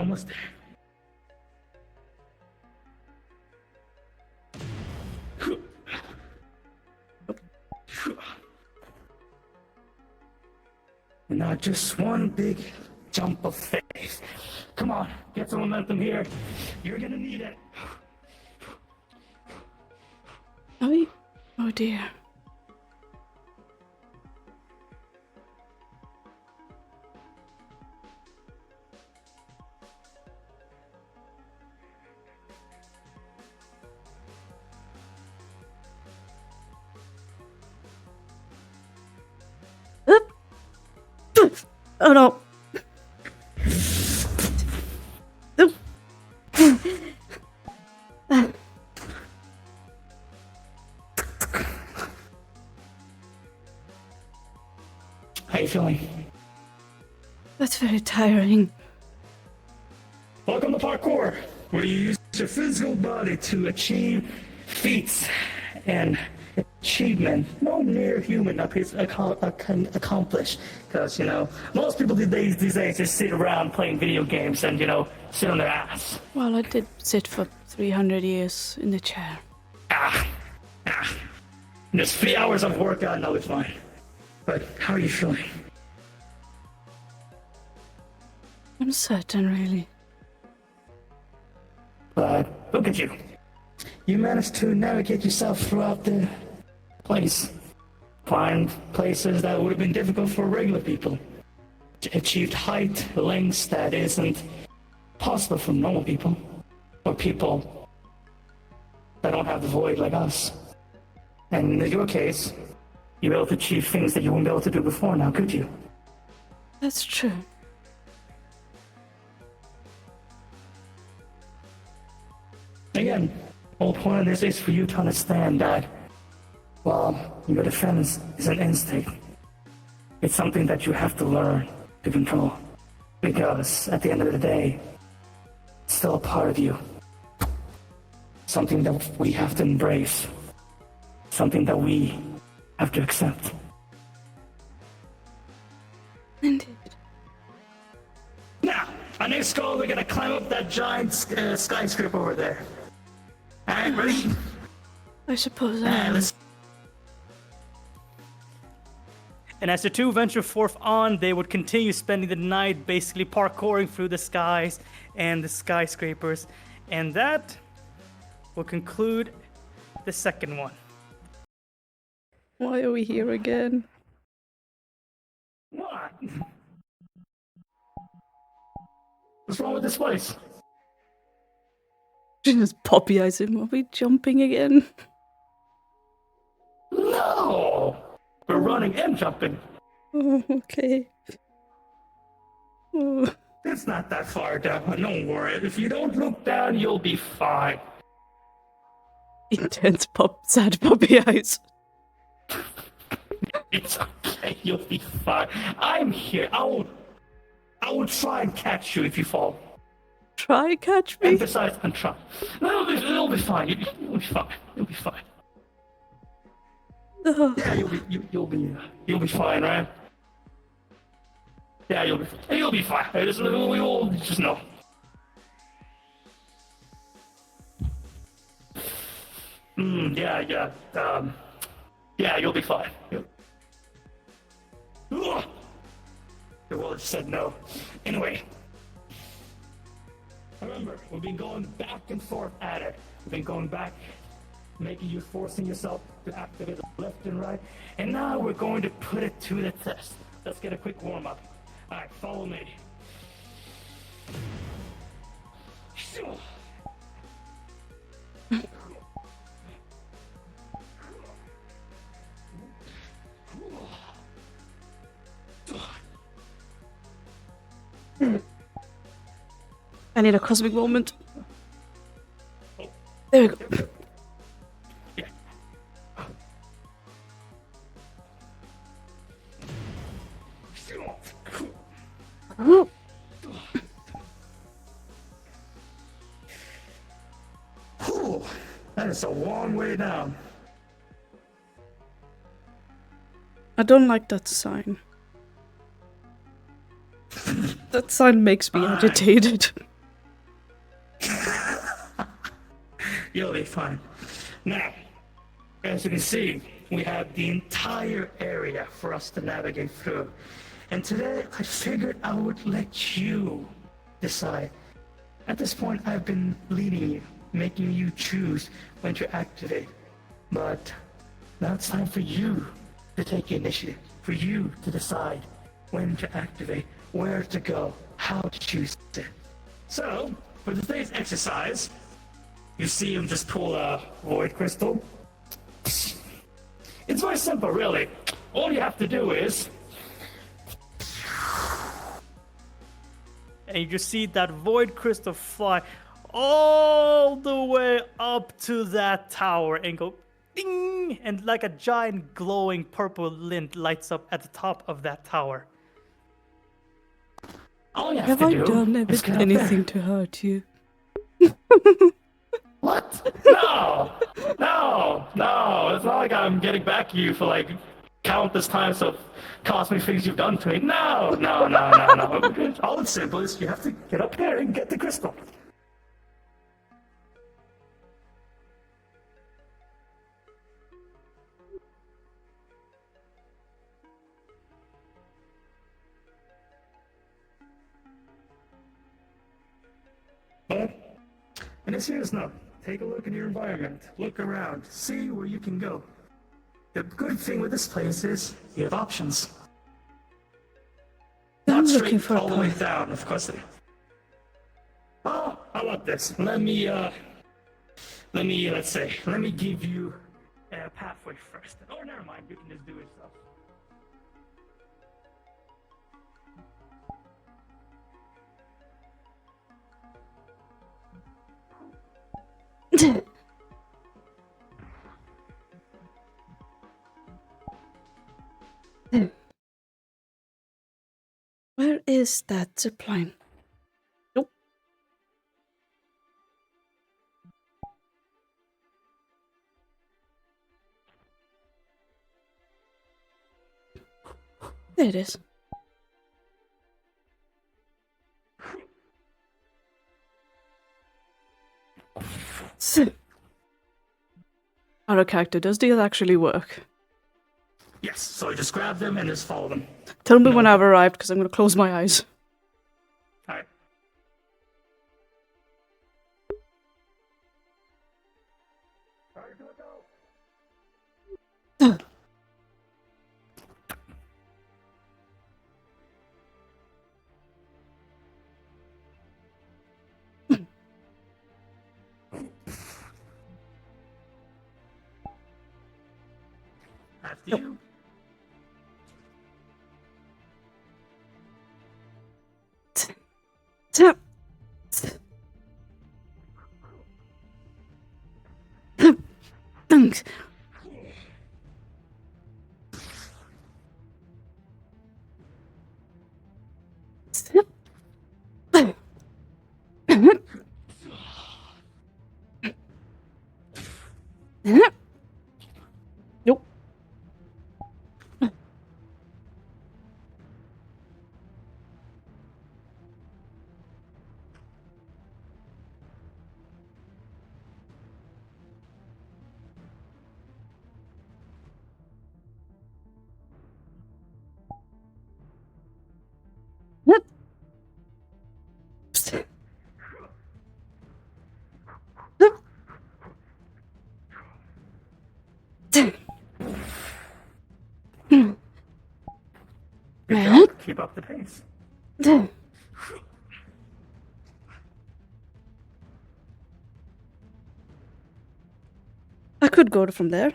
almost there. And now just one big jump of faith. Come on, get some momentum here. You're gonna need it. Oh dear. Oh no. How you feeling? That's very tiring. Welcome to parkour, where you use your physical body to achieve feats and achievement no near human can accomplish. Because, most people these days just sit around playing video games and, sit on their ass. Well, I did sit for 300 years in the chair. Just 3 hours of workout, no, it's fine. But how are you feeling? Uncertain, really. But look at you. You managed to navigate yourself throughout the place. Find places that would have been difficult for regular people. Achieved height, lengths that isn't possible for normal people. Or people that don't have the void like us. And in your case, you're able to achieve things that you wouldn't be able to do before now, could you? That's true. Again, the whole point of this is for you to understand that, well, your defense is an instinct. It's something that you have to learn to control. Because at the end of the day, it's still a part of you. Something that we have to embrace. Something that we have to accept. Indeed. Now, our next goal, we're gonna climb up that giant skyscraper over there. Alright, ready? I suppose I am. And as the two venture forth on, they would continue spending the night basically parkouring through the skies and the skyscrapers. And that will conclude the second one. Why are we here again? What? What's wrong with this place? Just poppy eyes him. Are we jumping again? No! We're running and jumping. Oh, okay. Oh. It's not that far down, don't worry. If you don't look down, you'll be fine. Intense sad puppy eyes. It's okay, you'll be fine. I'm here. I will try and catch you if you fall. Try catch me? Emphasize and try. No, it'll be fine. You'll be fine. You'll be fine. Yeah, you'll be fine, right? Yeah, you'll be fine. We'll just know. Yeah. Yeah, you'll be fine. Ugh. The world said no. Anyway. Remember, we've been going back and forth at it. We've been going back, forcing yourself to activate left and right. And now we're going to put it to the test. Let's get a quick warm-up. Alright, follow me. I need a cosmic moment. There we go. Ooh. That is a long way down. I don't like that sign. That sign makes me agitated. You'll be fine. Now, as you can see, we have the entire area for us to navigate through. And today, I figured I would let you decide. At this point, I've been leading you, making you choose when to activate. But now it's time for you to take the initiative, for you to decide when to activate, where to go, how to choose it. So, for today's exercise, you see him just pull a void crystal. It's very simple, really. All you have to do is... And you just see that void crystal fly all the way up to that tower and go ding! And like a giant glowing purple lint lights up at the top of that tower. All you Have to I do done is get up anything there. to hurt you? What? No! No! It's not like I'm getting back at you for like countless times of cosmic things you've done to me. No! All it's simple is you have to get up there and get the crystal. But, in a serious note, take a look at your environment, look around, see where you can go. The good thing with this place is you have options. I'm Not looking straight for a all the way path. down, of course. Oh, how about this? Let me give you a pathway first. Oh, never mind, you can just do it yourself. Where is that zipline? Nope. There it is. Out of character, does this actually work? Yes, so just grab them and just follow them. Tell me No. when I've arrived, because I'm going to close my eyes. Alright. After you. Thanks. Nope. Good job. Keep up the pace. I could go from there.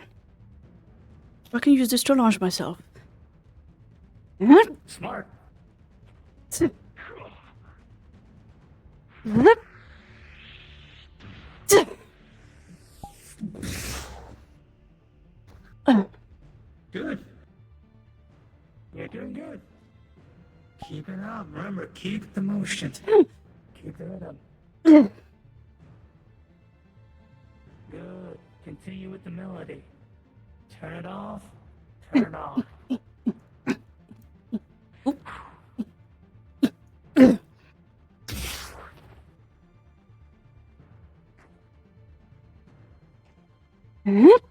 I can use this to launch myself. Smart. Good. You're doing good. Keep it up. Remember, keep the motion. Keep it up. Good. Continue with the melody. Turn it off. Turn it off. Nope.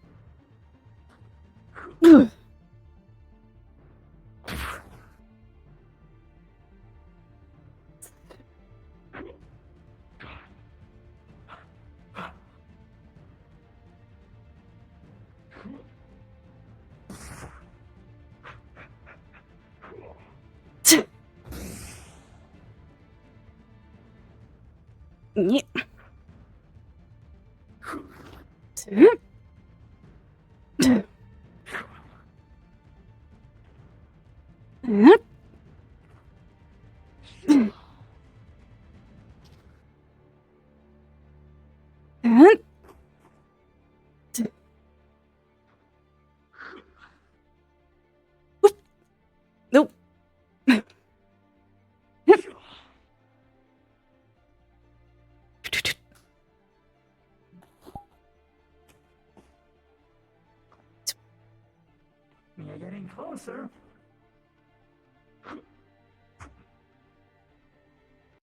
You're getting closer.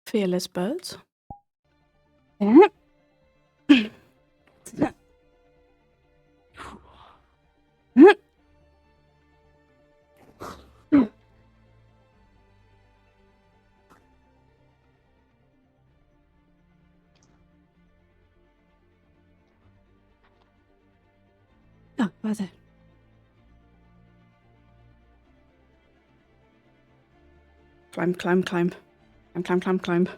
Fearless birds. Oh, right there. Climb, climb, climb. Climb, climb, climb, climb.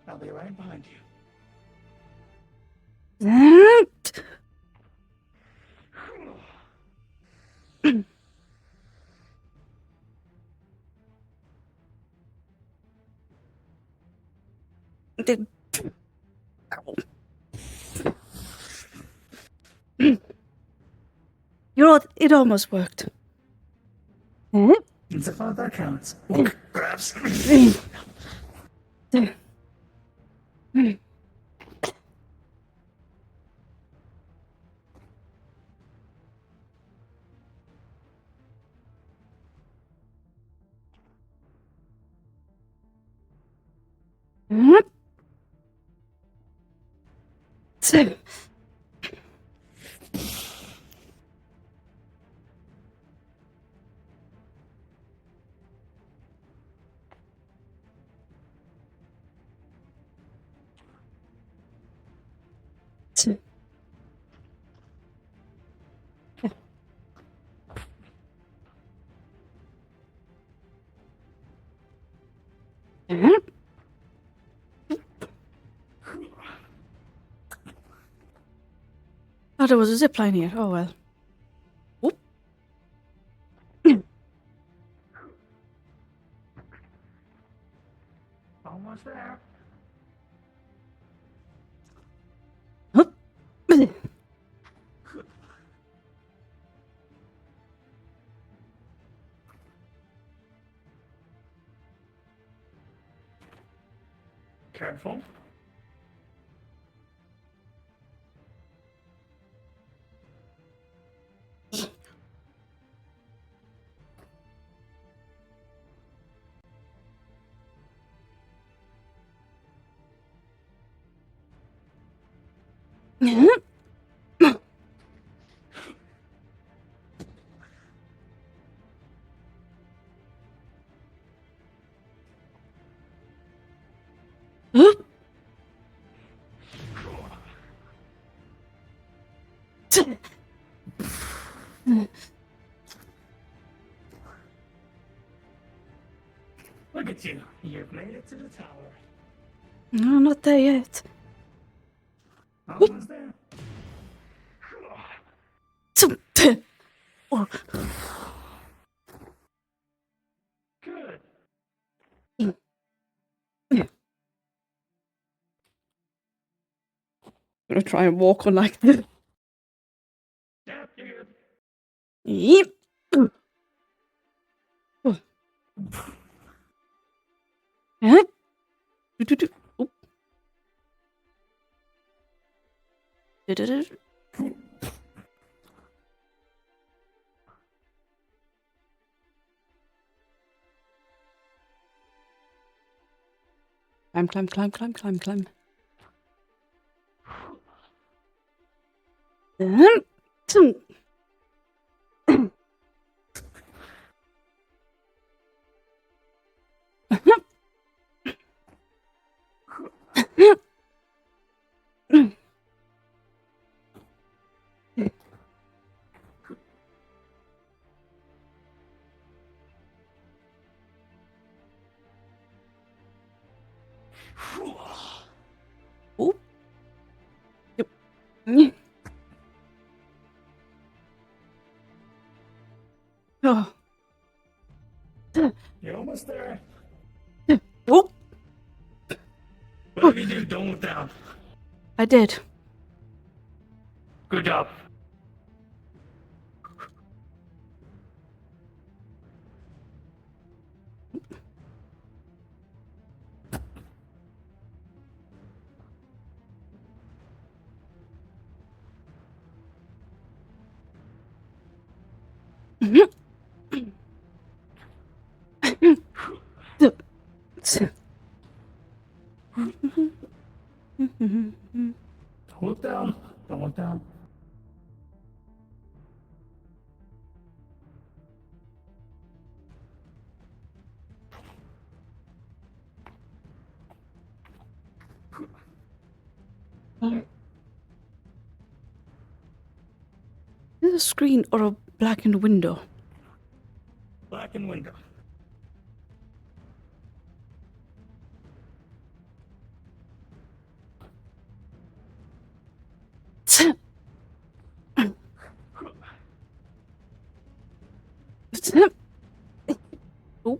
I'll be right behind you. It almost worked. It's about that counts. Perhaps. Oh, there was a zip line here. Oh well. Whoop. Almost there. Hup. Careful. Look at you. You've made it to the tower. No, not there yet. Almost there. Oh. Good. I'm gonna try and walk on like this. Yep, you're good. Yep. Oh. Huh? Oh. Climb, climb, climb, climb, climb, climb. Tum. Oh. Yep. Oh. You're almost there. Oh. Whatever you do, don't look down. I did. Good job. Don't look down. Don't look down. Is it a screen or a blackened window? Blackened window. Oh.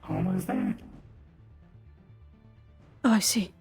Almost there. Oh, I see.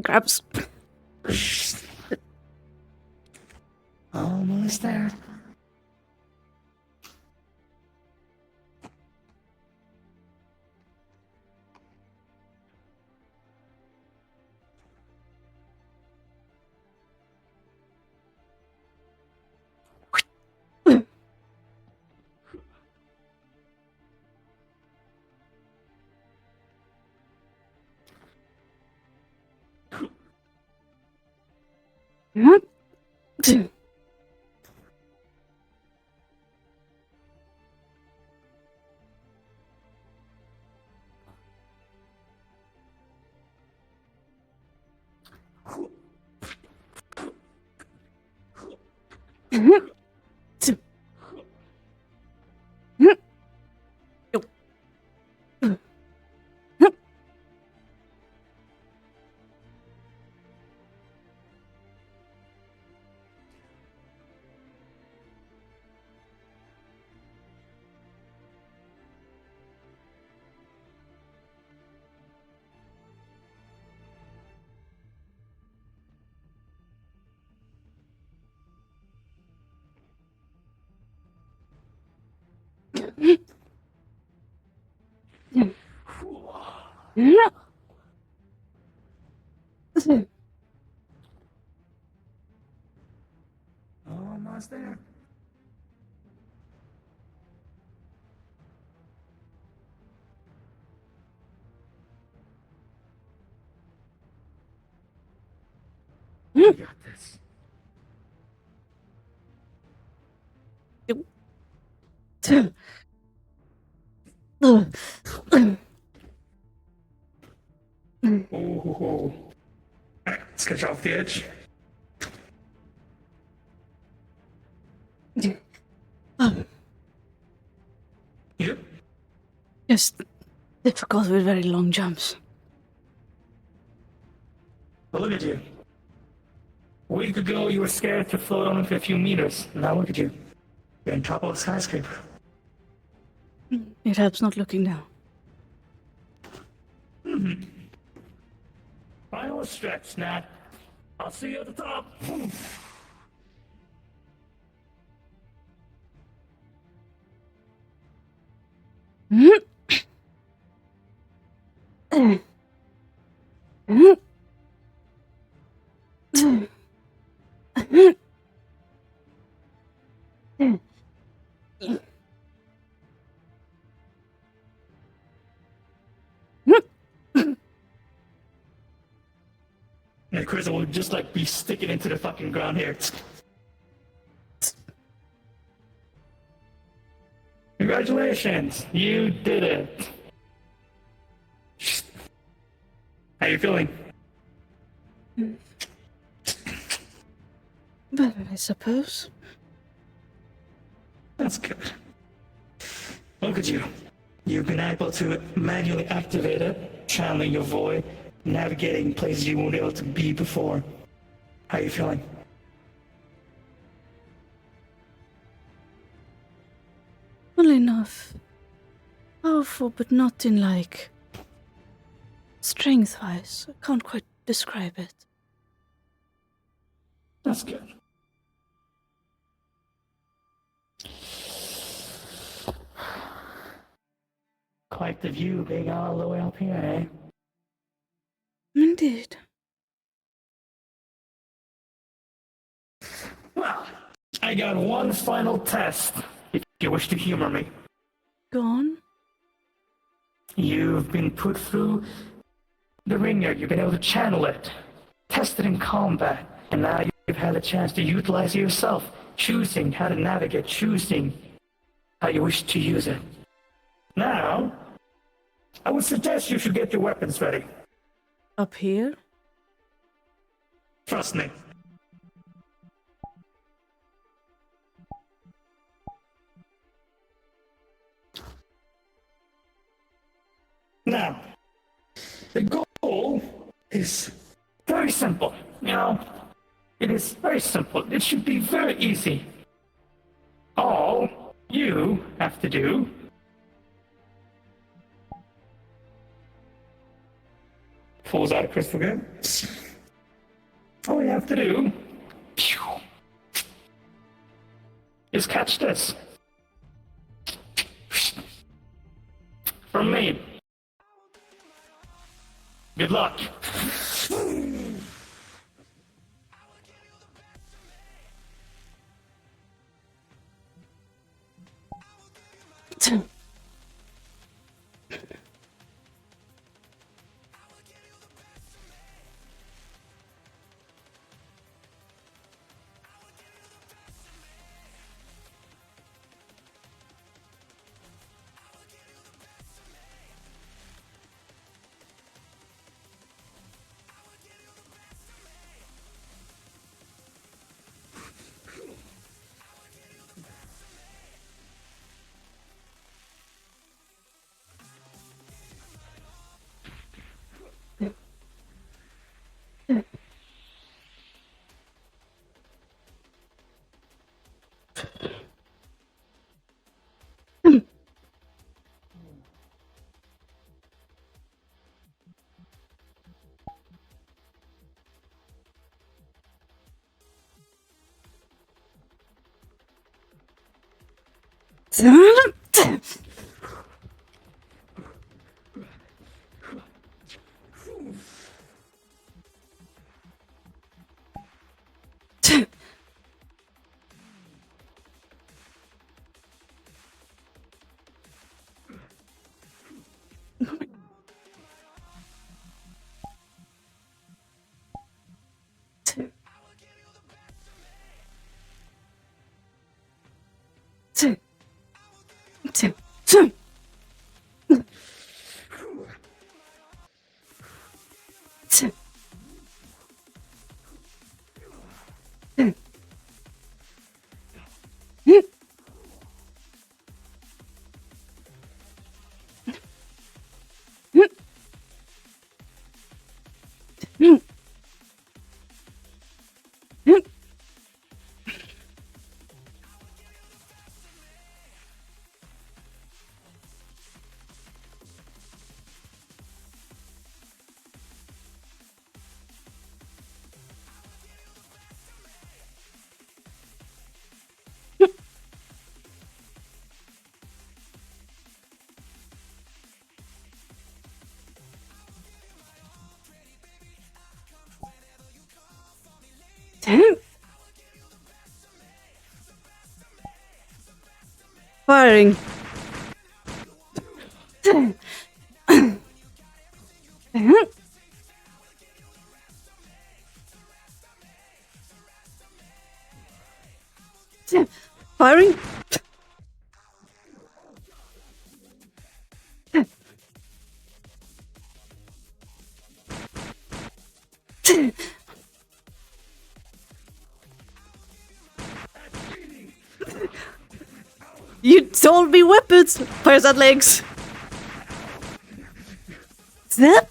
Grabs. Almost there. Almost there. You got this. Ooh. Alright, let's get you off the edge. Yep. Just difficult with very long jumps. But look at you. A week ago, you were scared to float only for a few meters. Now look at you. You're on top of a skyscraper. It helps not looking down. Final stretch, Nat. I'll see you at the top. And Chris will just like be sticking into the fucking ground here. Congratulations, you did it. How you feeling? Better, I suppose. That's good. Look at you. You've been able to manually activate it, channeling your void, navigating places you weren't able to be before. How you feeling? Well enough. Powerful, but not in like strength-wise. I can't quite describe it. That's good. Quite the view being all the way up here, eh? Indeed. Well, I got one final test, if you wish to humor me. Go on. You've been put through the ringer, you've been able to channel it, test it in combat, and now you've had a chance to utilize it yourself, choosing how to navigate, choosing how you wish to use it. Now, I would suggest you should get your weapons ready. Up here? Trust me. Now, the goal is very simple, you know? It is very simple. It should be very easy. All you have to do pulls out a crystal gun. All you have to do is catch this. From me. Good luck. Firing. Firing. You told me weapons. Fires at legs. Snap.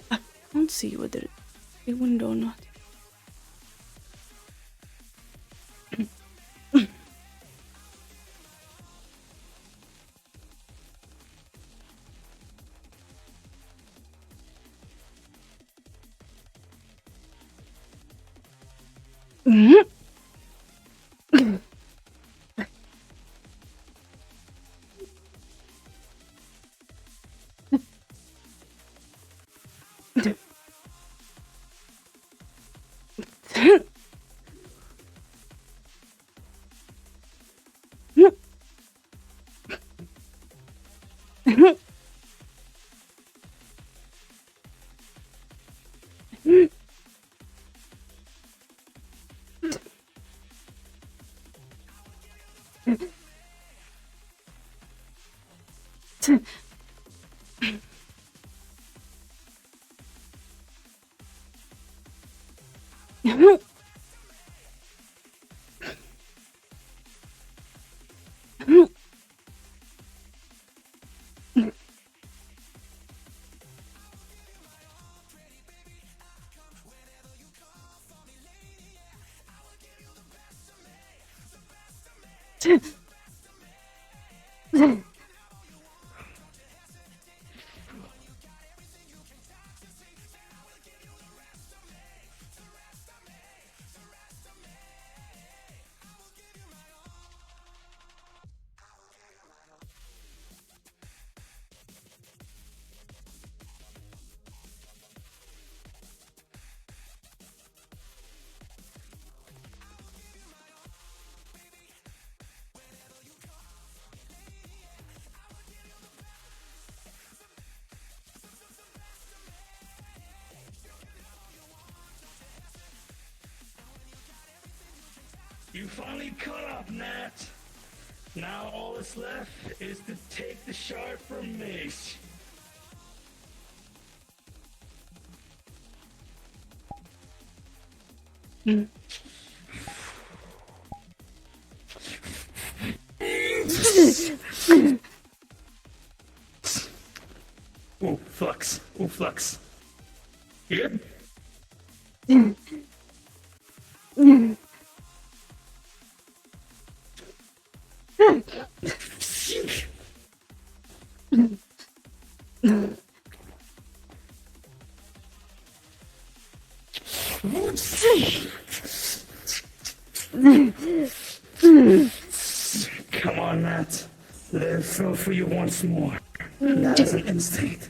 I can't see whether it's a window or not. You finally caught up, Nat. Now all that's left is to take the shard from Mace. Ooh, flux. Ooh, flux. Here? Come on, Nat. Let it flow for you once more. Not as an instinct,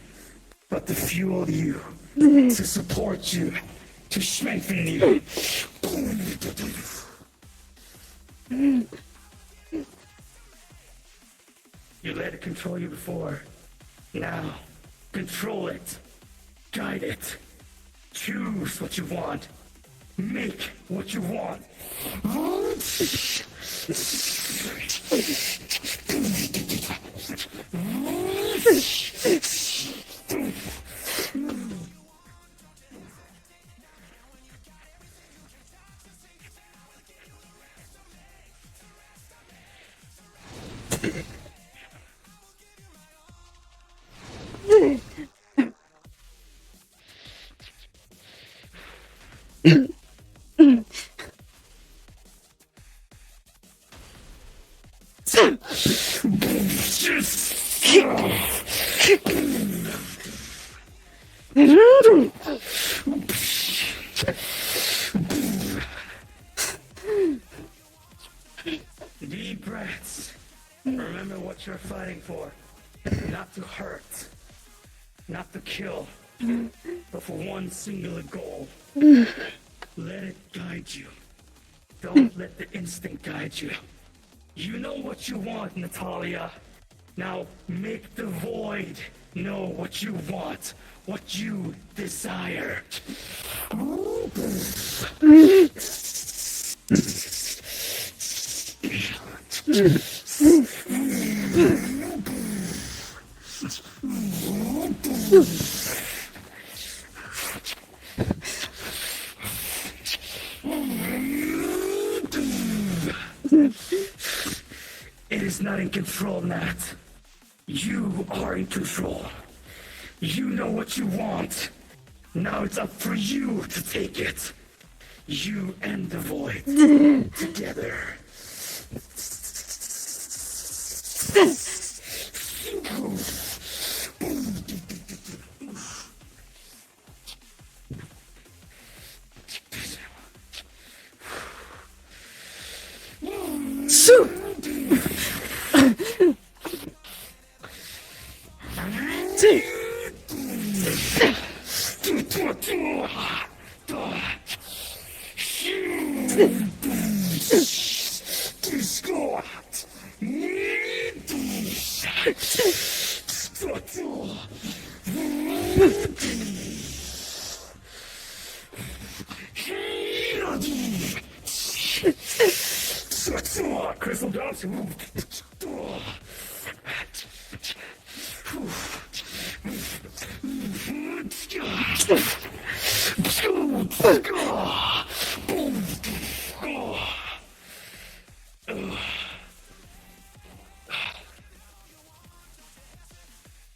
but to fuel you, to support you, to strengthen you. You let it control you before. Now, control it. Guide it. Choose what you want. Make what you want. Deep breaths. Remember what you're fighting for. Not to hurt. Not to kill. But for one singular goal. Let it guide you. Don't let the instinct guide you. You know what you want, Natalia. Now make the void know what you want, what you desire. It is not in control, Nat. You are in control. You know what you want. Now it's up for you to take it. You and the void together. Crystal dots.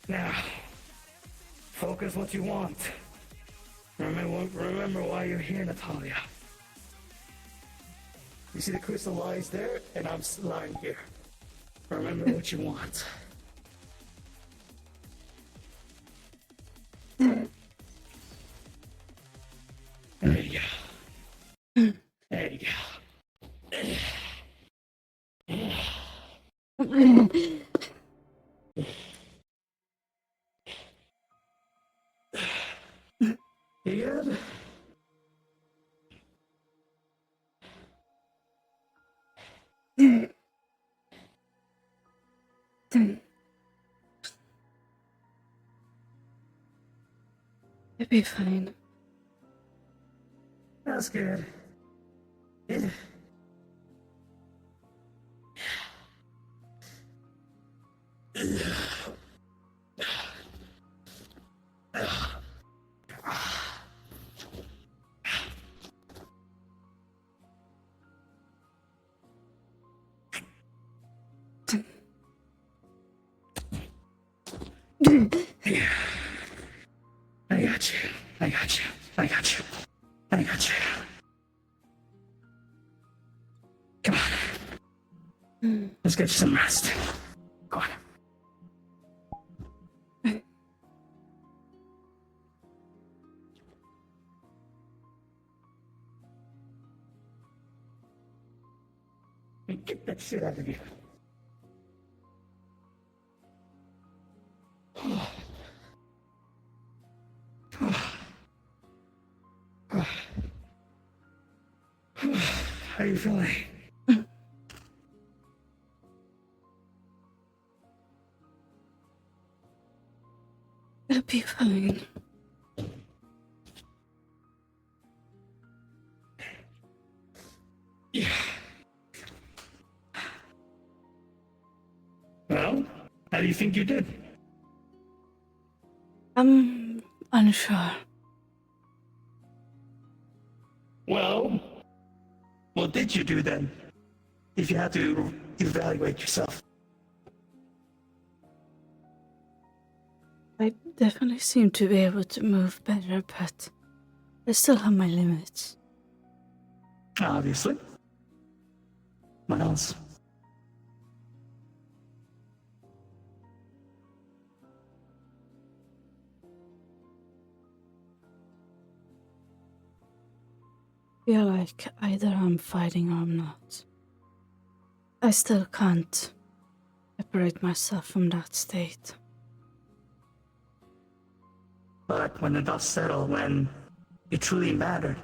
Now, focus what you want. Remember why you're here, Natalia. You see the crystal lies there, and I'm lying here. Remember what you want. There you go. There you go. You good? You'll be fine. That's good. I got you. I got you. I got you. I got you. Come on. Let's get you some rest. Go on. Get that shit out of you. How are you feeling? You'll be fine. Yeah. Well, how do you think you did? I'm unsure. Well, what did you do then? If you had to evaluate yourself. I definitely seem to be able to move better, but I still have my limits. Obviously. What else? I feel like either I'm fighting or I'm not. I still can't separate myself from that state. But when the dust settled, when it truly mattered,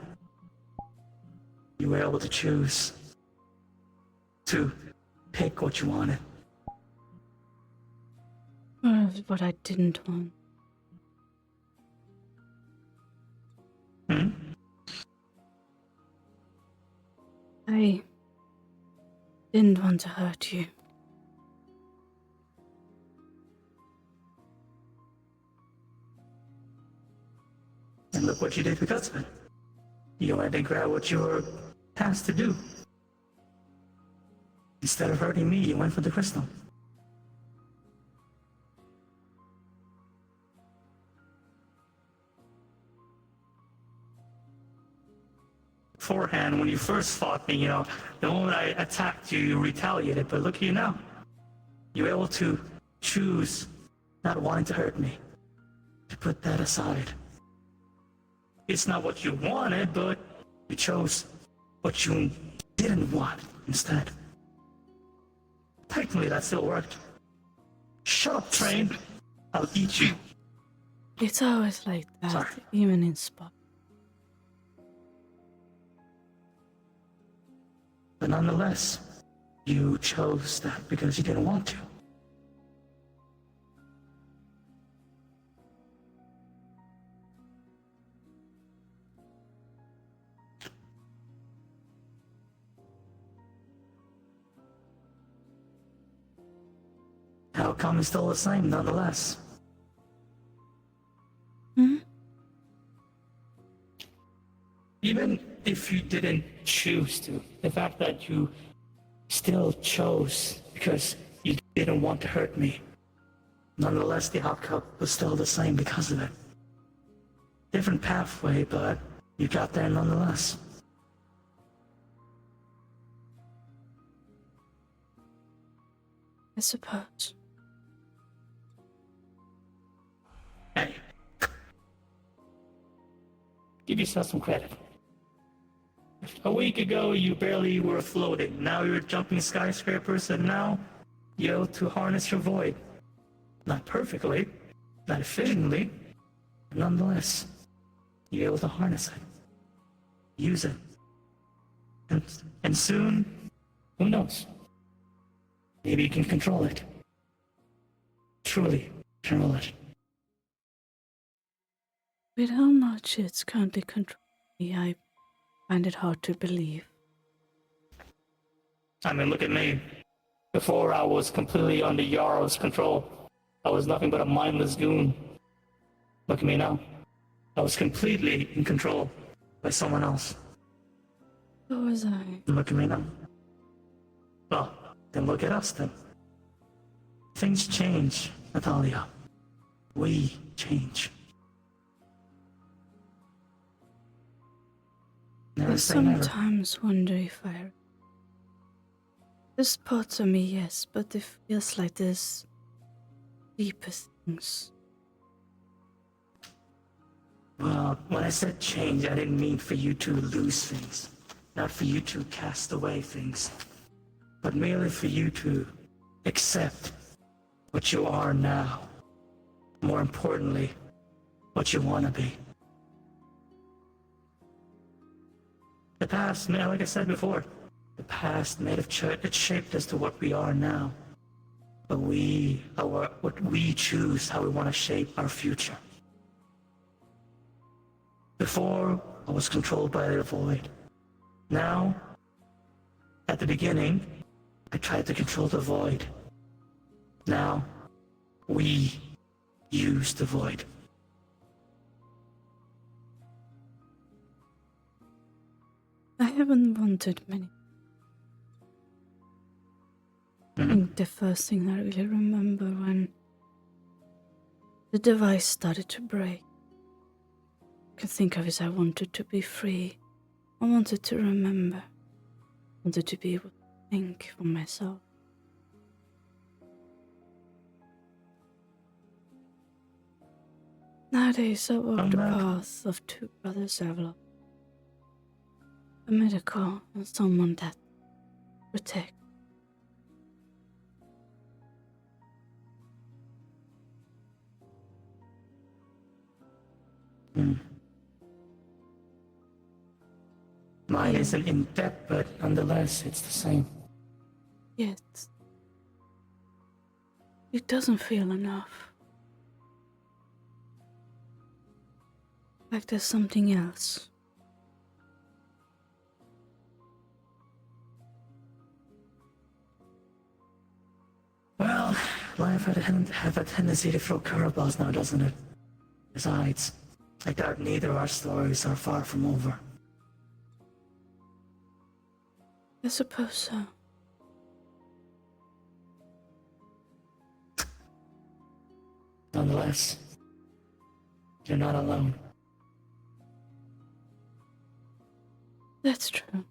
you were able to choose to pick what you wanted. Or what I didn't want. Hmm? I didn't want to hurt you. And look what you did because of it. You went and grabbed what you were tasked to do. Instead of hurting me, you went for the crystal. Beforehand, when you first fought me, the moment I attacked you, you retaliated. But look at you now. You were able to choose not wanting to hurt me. To put that aside. It's not what you wanted, but you chose what you didn't want instead. Technically, that still worked. Shut up, train. I'll eat you. It's always like that, Sorry. even in sport. But nonetheless, you chose that because you didn't want to. Outcome is still the same, nonetheless. Hmm? Even if you didn't choose to, the fact that you still chose because you didn't want to hurt me, nonetheless, the outcome was still the same because of it. Different pathway, but you got there nonetheless. I suppose. Hey, give yourself some credit. A week ago, you barely were floating. Now you're jumping skyscrapers, and now you're able to harness your void. Not perfectly, not efficiently, but nonetheless, you're able to harness it, use it. And soon, who knows? Maybe you can control it. Truly control it. With how much it's currently controlling me, I find it hard to believe. I mean, look at me. Before I was completely under Yarrow's control. I was nothing but a mindless goon. Look at me now. I was completely in control by someone else. Who was I? Look at me now. Well, then look at us then. Things change, Natalia. We change. Never I say never. sometimes wonder if I... There's parts of me, yes, but it feels like there's deeper things. Well, when I said change, I didn't mean for you to lose things. Not for you to cast away things. But merely for you to accept what you are now. More importantly, what you want to be. The past, like I said before, the past may have shaped us to what we are now. But what we choose how we want to shape our future. Before, I was controlled by the void. Now, at the beginning, I tried to control the void. Now, we use the void. I haven't wanted many. I think the first thing I really remember when the device started to break. I can think of it, I wanted to be free. I wanted to remember. I wanted to be able to think for myself. Nowadays I walk the path of two brothers I've lost. A medical and someone that protects. Mine isn't in depth, but nonetheless, it's the same. Yet, it doesn't feel enough. Like there's something else. Well, life have a tendency to throw curveballs now, doesn't it? Besides, I doubt neither of our stories are far from over. I suppose so. Nonetheless, you're not alone. That's true.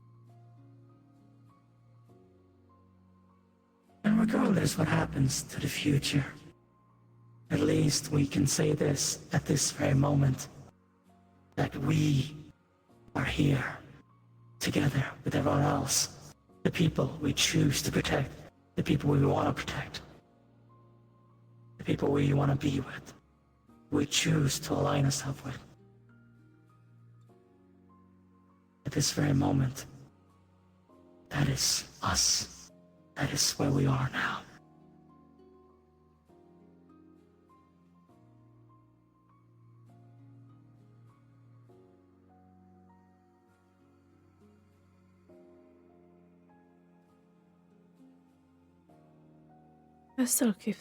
And regardless what happens to the future, at least we can say this at this very moment, that we are here, together with everyone else, the people we choose to protect, the people we want to protect, the people we want to be with, we choose to align ourselves with. At this very moment, that is us. That is where we are now. I still keep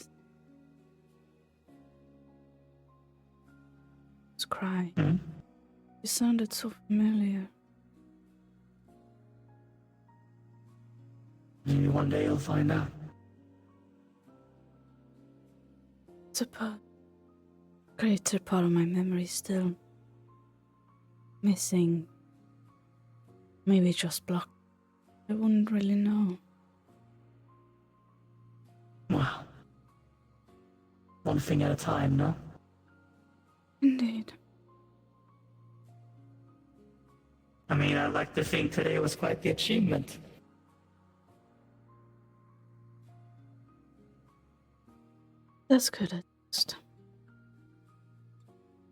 crying. You sounded so familiar. Maybe one day you'll find out. Suppose a greater part of my memory still missing. Maybe just blocked. I wouldn't really know. Well, one thing at a time, no? Indeed. I mean, I'd like to think today was quite the achievement. That's good at least.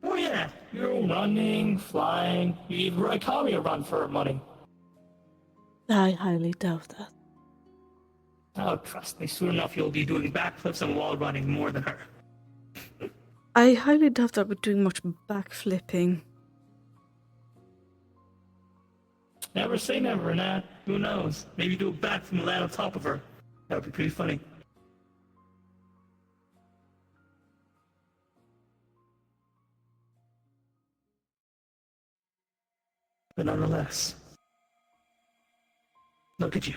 Oh yeah, you're running, flying. You call me a run for money. I highly doubt that. Oh, trust me, soon enough you'll be doing backflips and wall running more than her. I highly doubt that we're doing much backflipping. Never say never, Nat. Who knows? Maybe do a back from the land on top of her. That would be pretty funny. But nonetheless, look at you.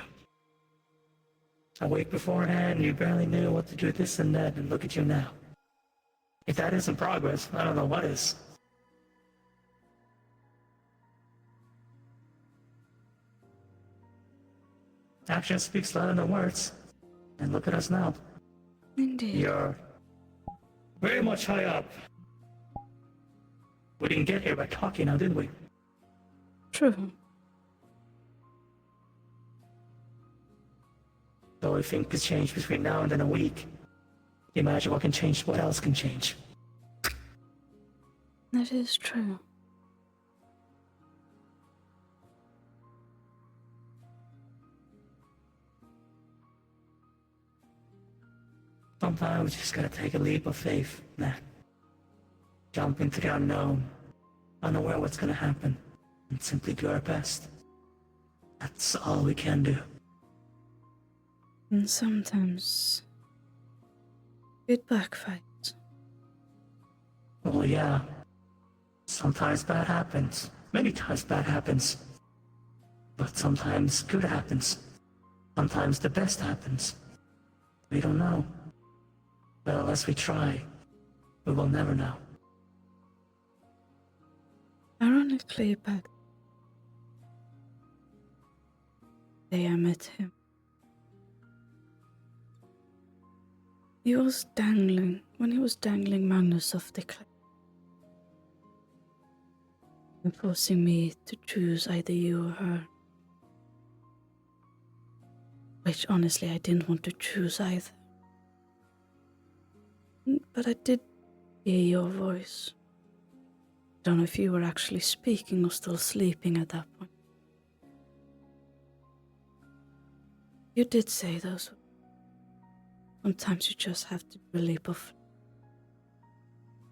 A week beforehand, you barely knew what to do with this and that, and look at you now. If that isn't progress, I don't know what is. Action speaks louder than words. And look at us now. Indeed. You're very much high up. We didn't get here by talking now, did we? True. So if things could change between now and then a week, imagine what can change, what else can change. That is true. Sometimes you just gotta take a leap of faith, Matt. Jump into the unknown, unaware what's gonna happen, and simply do our best. That's all we can do. And sometimes it backfires. Well, yeah. Sometimes bad happens. Many times bad happens. But sometimes good happens. Sometimes the best happens. We don't know. But unless we try, we will never know. Ironically, back the day I met him, he was dangling Magnus off the cliff and forcing me to choose either you or her. Which honestly I didn't want to choose either. But I did hear your voice. Don't know if you were actually speaking or still sleeping at that point. You did say those words. Sometimes you just have to do a leap of faith.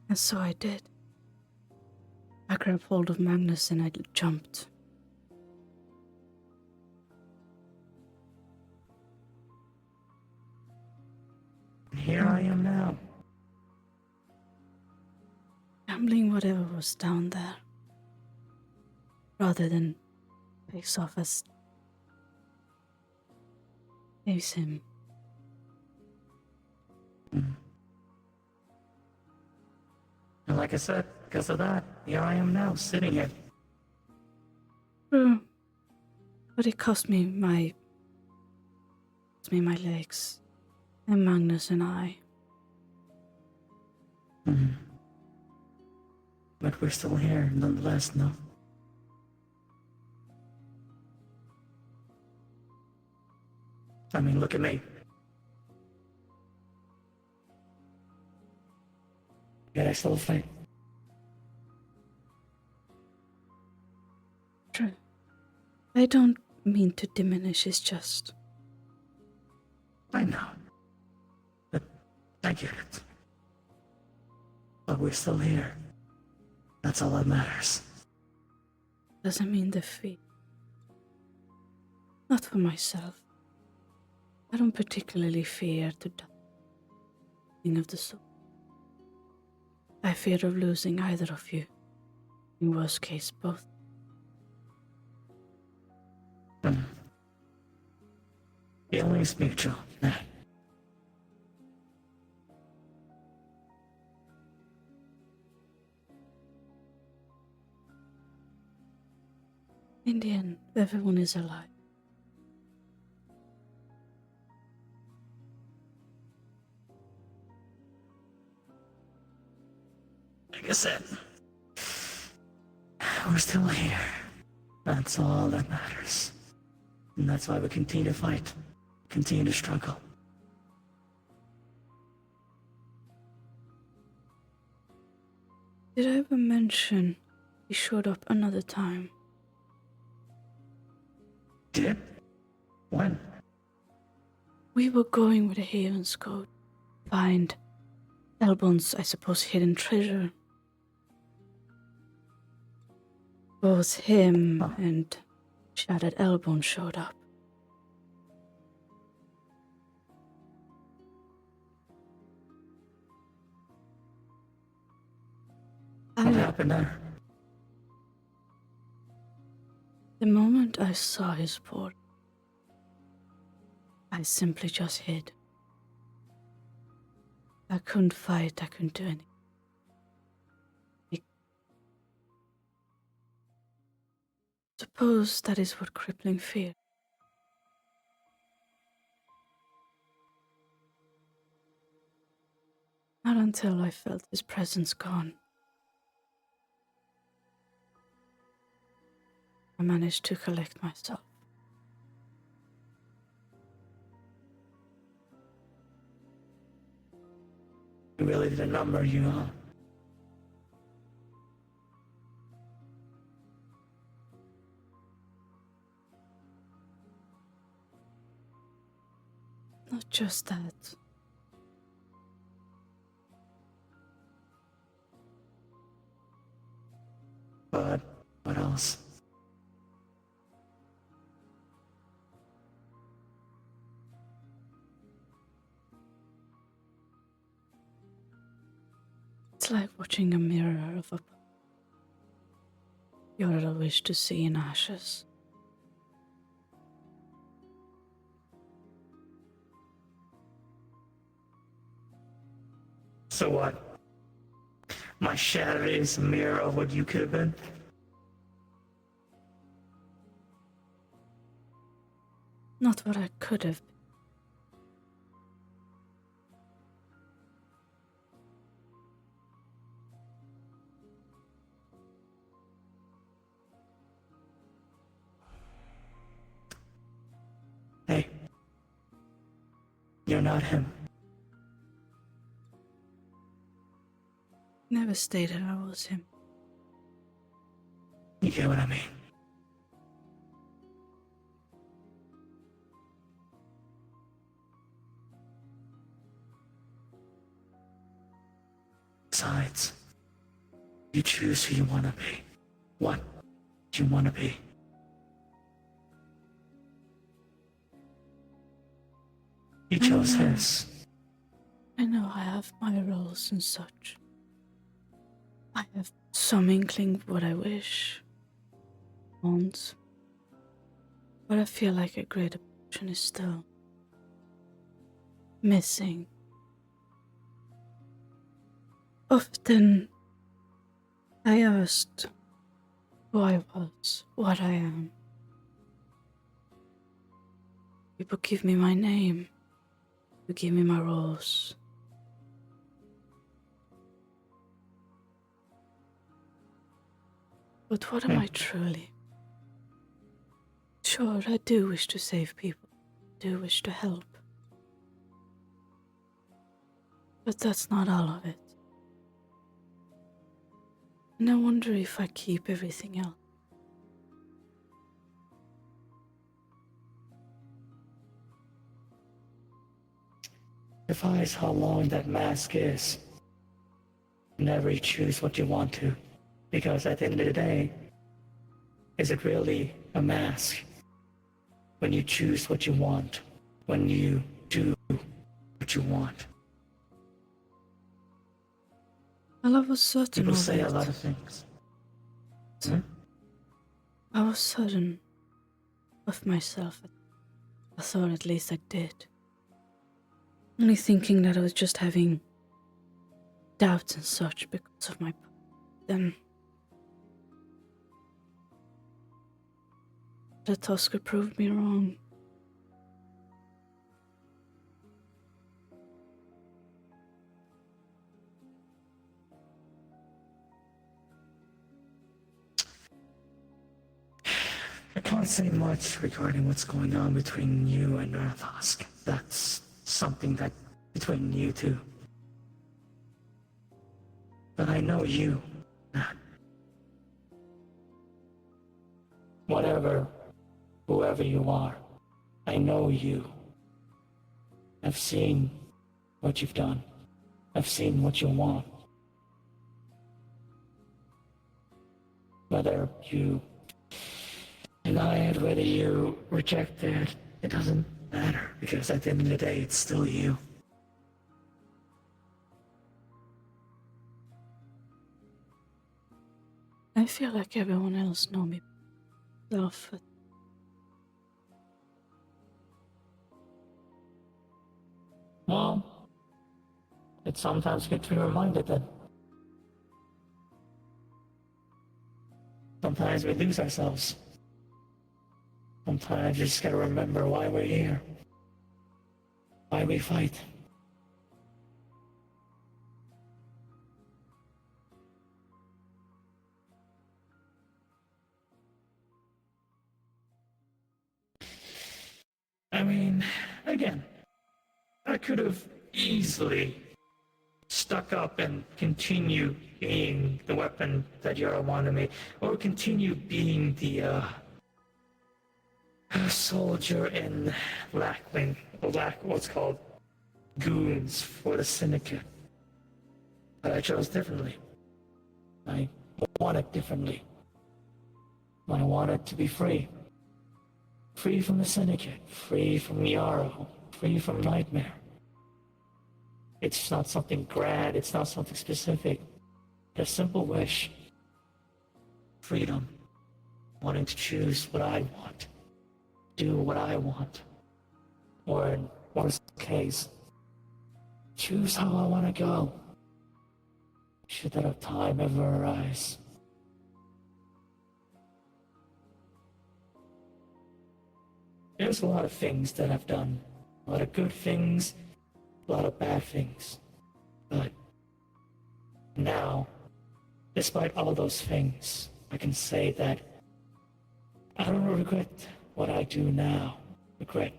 And so I did. I grabbed hold of Magnus and I jumped. And here I am now. Gambling whatever was down there. Rather than face off as face him. And like I said, because of that, here I am now, sitting here. True. But it cost me my legs. And Magnus and I. But we're still here, nonetheless, no? I mean, look at me. Yet I still fight. True. I don't mean to diminish, it's just... I know. But I get it. But we're still here. That's all that matters. Doesn't mean defeat. Not for myself. I don't particularly fear to die. King of the soul. I fear of losing either of you. In worst case, both. Feelings mutual. Nah. In the end, everyone is alive. like I said, we're still here. That's all that matters. And that's why we continue to fight, continue to struggle. Did I ever mention he showed up another time? Did? When? We were going with a Haven's code. Find Elbon's, I suppose, hidden treasure. Both him and Shattered Elbon showed up. What happened there? The moment I saw his port, I simply just hid. I couldn't fight, I couldn't do anything. Suppose that is what crippling fear. Not until I felt his presence gone. I managed to collect myself. He really did a number, you, huh? Not just that. But what else? It's like watching a mirror of a you little wish to see in ashes. So what? My shadow is a mirror of what you could have been? Not what I could have been. Hey. You're not him. Never stated I was him. You get what I mean? Besides, you choose who you want to be. What you want to be. He chose his. I know I have my roles and such. I have some inkling of what I wish, want, but I feel like a greater portion is still missing. Often I asked who I was, what I am. People give me my name, you give me my roles. But what am I truly? Sure, I do wish to save people, I do wish to help. But that's not all of it. And I wonder if I keep everything else. Defies how long that mask is. Never choose what you want to. Because at the end of the day, is it really a mask? When you choose what you want, when you do what you want. Well, I was certain People of say it. a lot of things. I was certain of myself. I thought at least I did. Only thinking that I was just having doubts and such because of my past. Then the Tusker proved me wrong. I can't say much regarding what's going on between you and Earthusk. That's something that between you two. But I know you, Nat. Whatever, whoever you are, I know you. I've seen what you've done. I've seen what you want. Whether you deny it, whether you reject it, it doesn't matter, because at the end of the day, it's still you. I feel like everyone else know me well, but Well, it's sometimes good to be reminded that sometimes we lose ourselves. Sometimes you just gotta remember why we're here, why we fight. I mean, again, I could have easily stuck up and continue being the weapon that Yara wanted me, or continue being the soldier in Blackwing, or what's called goons for the Syndicate. But I chose differently. I wanted differently. I wanted to be free. Free from the Syndicate, free from Yarrow, free from Nightmare. It's not something grand, it's not something specific. A simple wish. Freedom. Wanting to choose what I want. Do what I want. Or in worst case, choose how I want to go. Should that time ever arise. There's a lot of things that I've done. A lot of good things, a lot of bad things. But now, despite all those things, I can say that I don't regret what I do now. Regret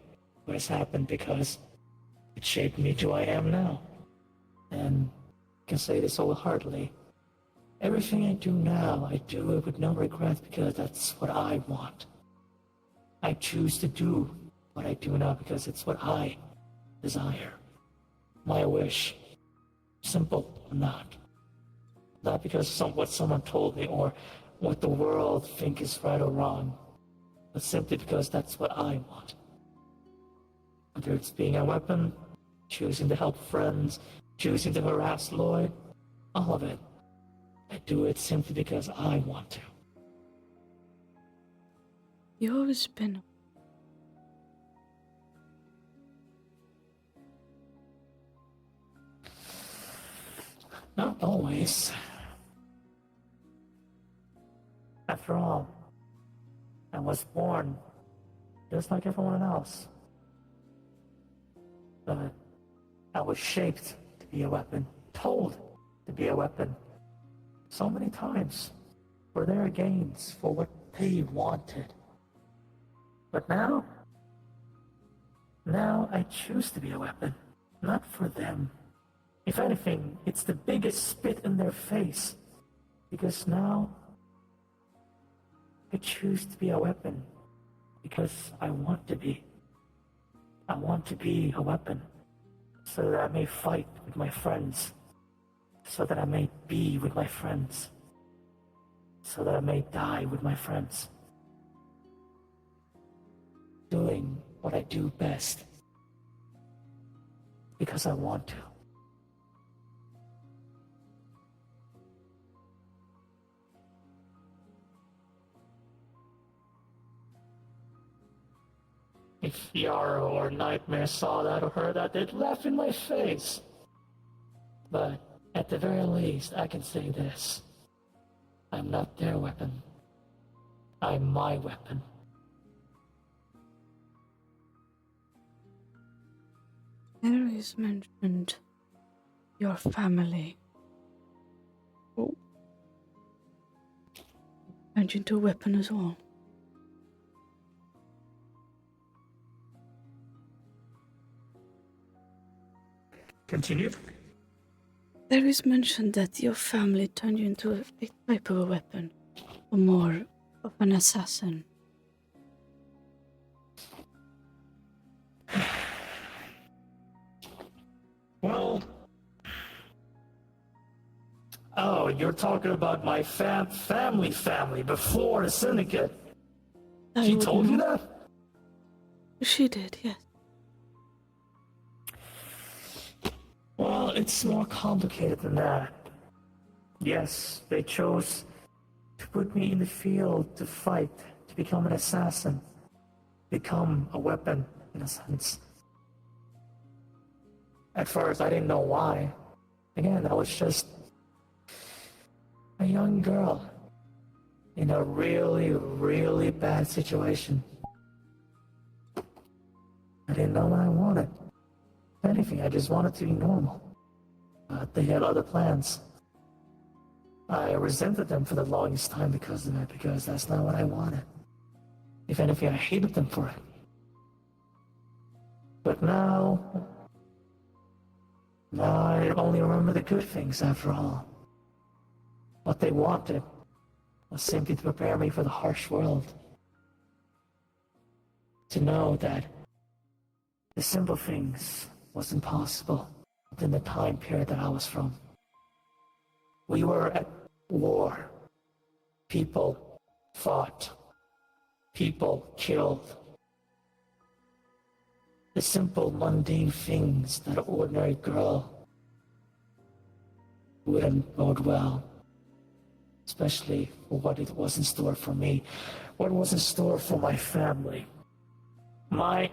what has happened, because it shaped me to who I am now. And I can say this wholeheartedly. Everything I do now, I do it with no regret, because that's what I want. I choose to do what I do now because it's what I desire. My wish. Simple or not. Not because of what someone told me or what the world think is right or wrong, but simply because that's what I want. Whether it's being a weapon, choosing to help friends, choosing to harass Lloyd, all of it. I do it simply because I want to. you always been. Not always. After all, I was born just like everyone else. But I was shaped to be a weapon, told to be a weapon. So many times for their gains, for what they wanted. But now I choose to be a weapon, not for them. If anything, it's the biggest spit in their face. Because now I choose to be a weapon because I want to be. I want to be a weapon so that I may fight with my friends, so that I may be with my friends, so that I may die with my friends. Doing what I do best because I want to. If Yarrow or Nightmare saw that or heard that, they'd laugh in my face. But at the very least, I can say this. I'm not their weapon. I'm my weapon. Aries mentioned your family. Oh. Mentioned a weapon as well. Continue. There is mention that your family turned you into a type of a weapon, or more of an assassin. Well, oh, you're talking about my family before the syndicate. I She would told you know. that? She did, yes. Well, it's more complicated than that. Yes, they chose to put me in the field to fight, to become an assassin, become a weapon, in a sense. At first, I didn't know why. Again, I was just a young girl in a really, really bad situation. I didn't know what I wanted. If anything, I just wanted to be normal. But they had other plans. I resented them for the longest time because of it, because that's not what I wanted. If anything, I hated them for it. But now I only remember the good things after all. What they wanted was simply to prepare me for the harsh world. To know that the simple things wasn't possible within the time period that I was from. We were at war. People fought. People killed. The simple, mundane things that an ordinary girl wouldn't bode well. Especially for what it was in store for me. What was in store for my family. My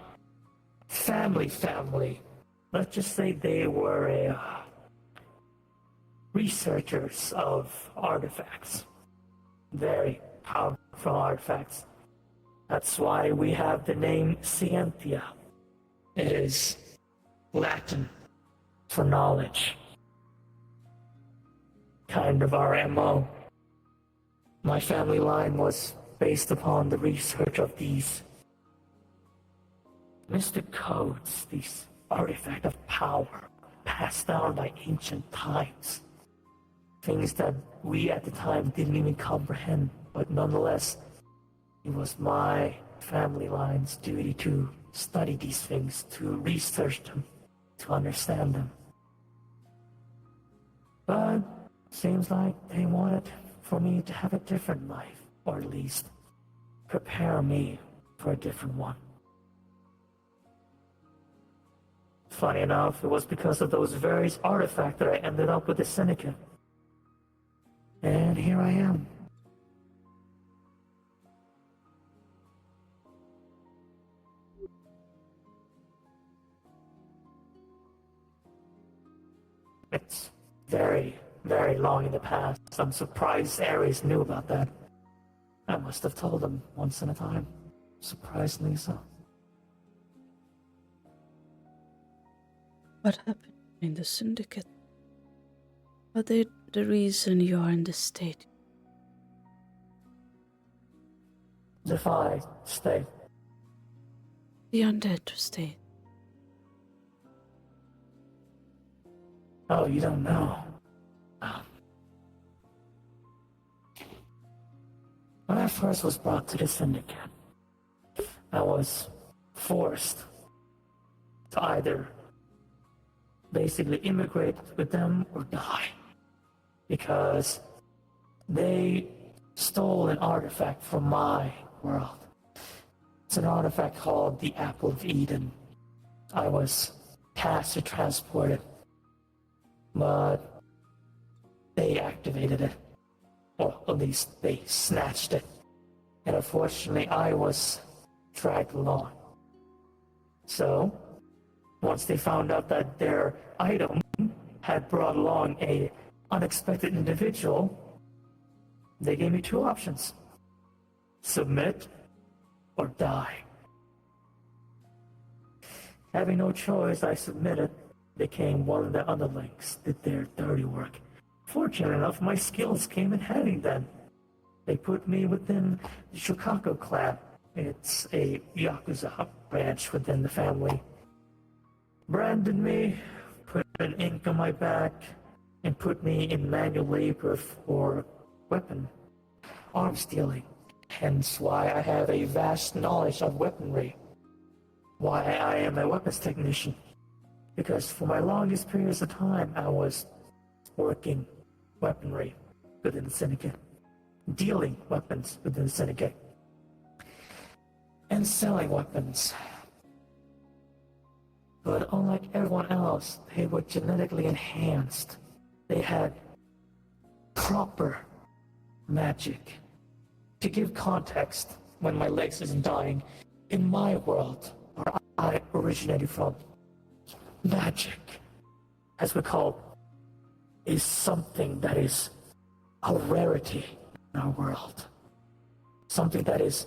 family. Let's just say they were researchers of artifacts. Very powerful artifacts. That's why we have the name Scientia. It is Latin for knowledge. Kind of our MO. My family line was based upon the research of these mystic codes, these artifacts of power passed down by ancient times. Things that we at the time didn't even comprehend, but nonetheless, it was my family line's duty to study these things, to research them, to understand them. But seems like they wanted for me to have a different life, or at least prepare me for a different one. Funny enough, it was because of those various artifacts that I ended up with the Syndicate. And here I am. It's very, very long in the past. I'm surprised Ares knew about that. I must have told him once in a time. Surprisingly so. What happened in the syndicate? Are they the reason you are in this state? Defy state. The undead state. Oh, you don't know. When I first was brought to the Syndicate, I was forced to either basically immigrate with them or die. Because they stole an artifact from my world. It's an artifact called the Apple of Eden. I was tasked to transport it, but they activated it. Or at least they snatched it. And unfortunately, I was dragged along. So, once they found out that their item had brought along a unexpected individual, they gave me two options. Submit or die. Having no choice, I submitted, became one of the underlings, did their dirty work. Fortunate enough, my skills came in handy then. They put me within the Shokako clan. It's a Yakuza branch within the family. Branded me, put an ink on my back and put me in manual labor for weapon arms dealing. Hence why I have a vast knowledge of weaponry. Why I am a weapons technician. Because for my longest periods of time, I was working weaponry within the syndicate, dealing weapons within the syndicate, and selling weapons. But unlike everyone else, they were genetically enhanced. They had proper magic. To give context, when my legs isn't dying, in my world, where I originated from, magic, as we call it, is something that is a rarity in our world. Something that is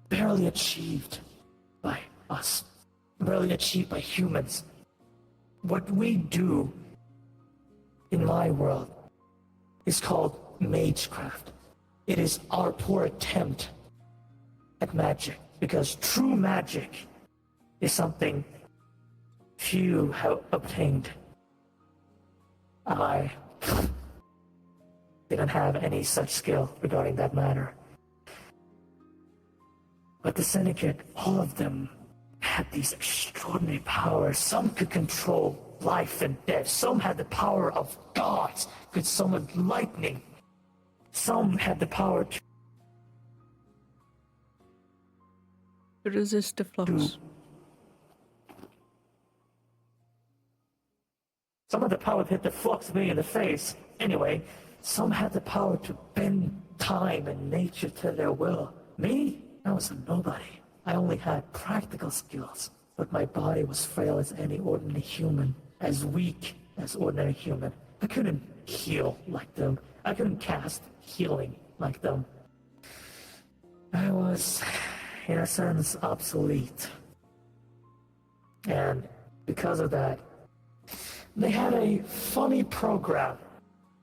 barely achieved by us, barely achieved by humans. What we do in my world is called magecraft. It is our poor attempt at magic, because true magic is something few have obtained. I didn't have any such skill regarding that matter. But the syndicate, all of them, had these extraordinary powers. Some could control life and death. Some had the power of gods, could summon lightning. Some had the power to resist the flux. Some had the power to hit the flux me in the face. Anyway, some had the power to bend time and nature to their will. Me? I was a nobody. I only had practical skills, but my body was frail as any ordinary human, as weak as ordinary human. I couldn't heal like them. I couldn't cast healing like them. I was, in a sense, obsolete. And because of that, they had a funny program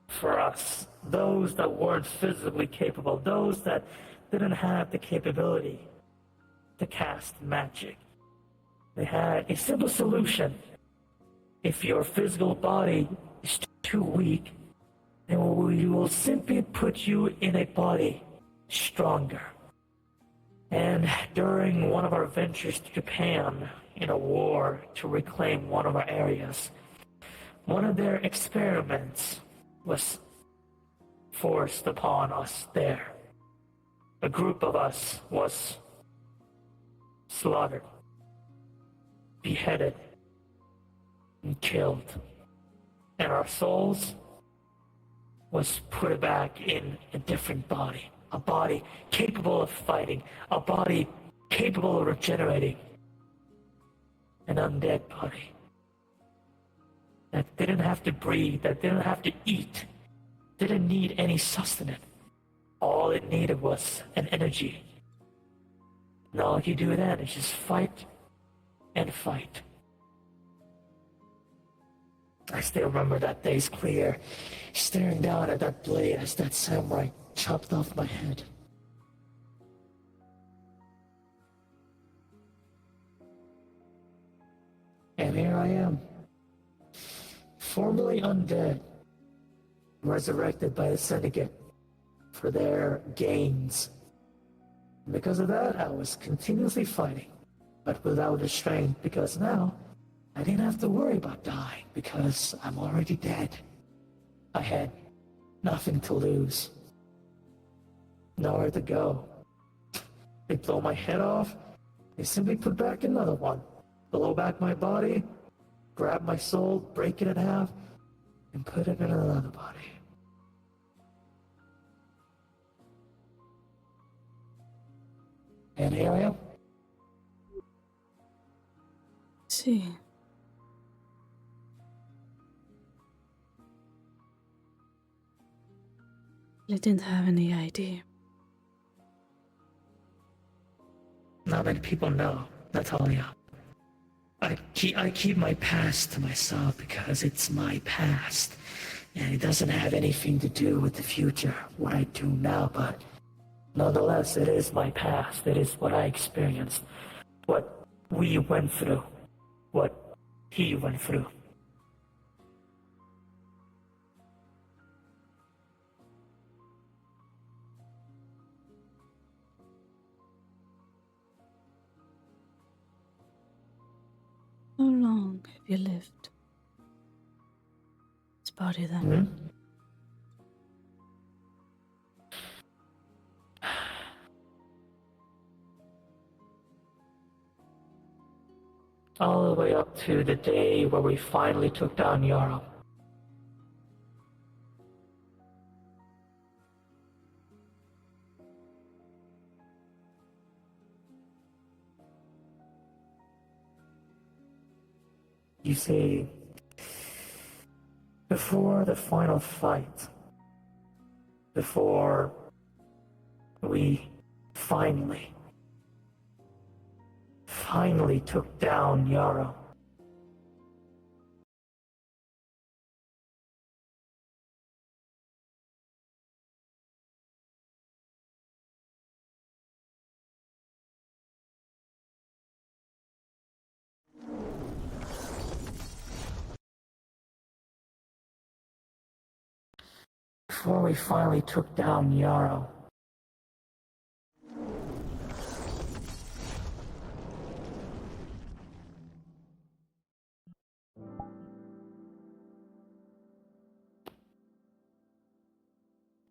for us, those that weren't physically capable, those that didn't have the capability to cast magic. They had a simple solution. If your physical body is too weak, then we will simply put you in a body stronger. And during one of our ventures to Japan, in a war to reclaim one of our areas, one of their experiments was forced upon us there. A group of us was slaughtered, beheaded, and killed. And our souls was put back in a different body. A body capable of fighting. A body capable of regenerating. An undead body. That didn't have to breathe, that didn't have to eat, didn't need any sustenance. All it needed was an energy. And all you do then is just fight and fight. I still remember that day's clear, staring down at that blade as that samurai chopped off my head. And here I am, formerly undead, resurrected by the syndicate for their gains. And because of that, I was continuously fighting, but without the strength, because now I didn't have to worry about dying, because I'm already dead. I had nothing to lose, nowhere to go. They blow my head off, they simply put back another one, blow back my body, grab my soul, break it in half, and put it in another body. And here I am. See. I didn't have any idea. Not many people know, Natalia. I keep my past to myself because it's my past, and it doesn't have anything to do with the future, what I do now, but nonetheless, it is my past. It is what I experienced, what we went through, what he went through. you lived. His body then. Hmm? All the way up to the day where we finally took down Yarrow. You see, before the final fight, before we finally took down Yarrow,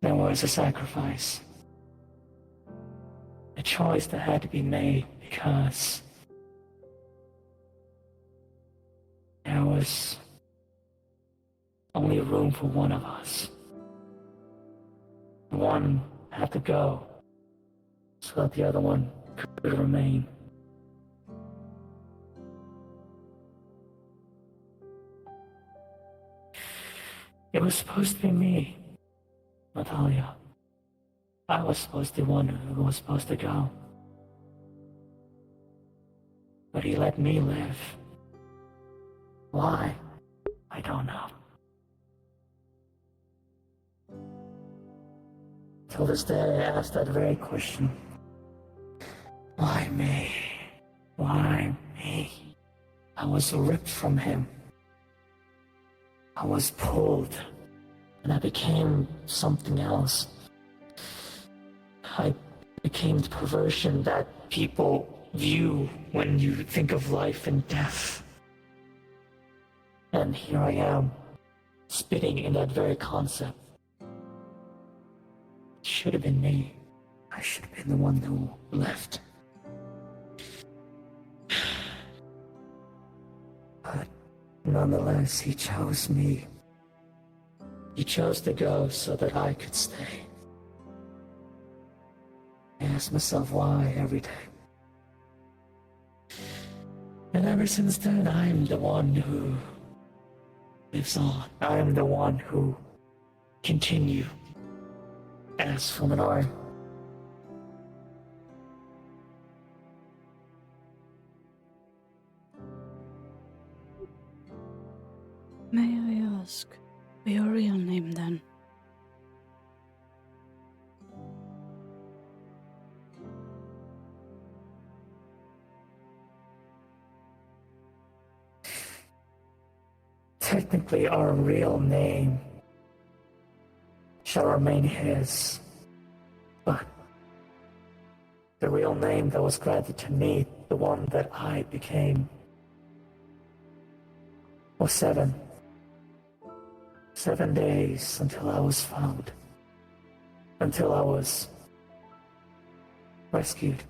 there was a sacrifice. A choice that had to be made because there was only room for one of us. One had to go so that the other one could remain. It was supposed to be me, Natalia. I was supposed to be one who was supposed to go. But he let me live. Why? I don't know. Till this day, I ask that very question. Why me? Why me? I was ripped from him. I was pulled, and I became something else. I became the perversion that people view when you think of life and death. And here I am, spitting in that very concept. It should have been me. I should have been the one who left. But nonetheless, he chose me. He chose to go so that I could stay. I ask myself why every day. And ever since then, I'm the one who lives on. I'm the one who continue as Fuminori. May I ask for your real name then? Technically, our real name shall remain his, but the real name that was granted to me, the one that I became, was 7. 7 days until I was found, until I was rescued.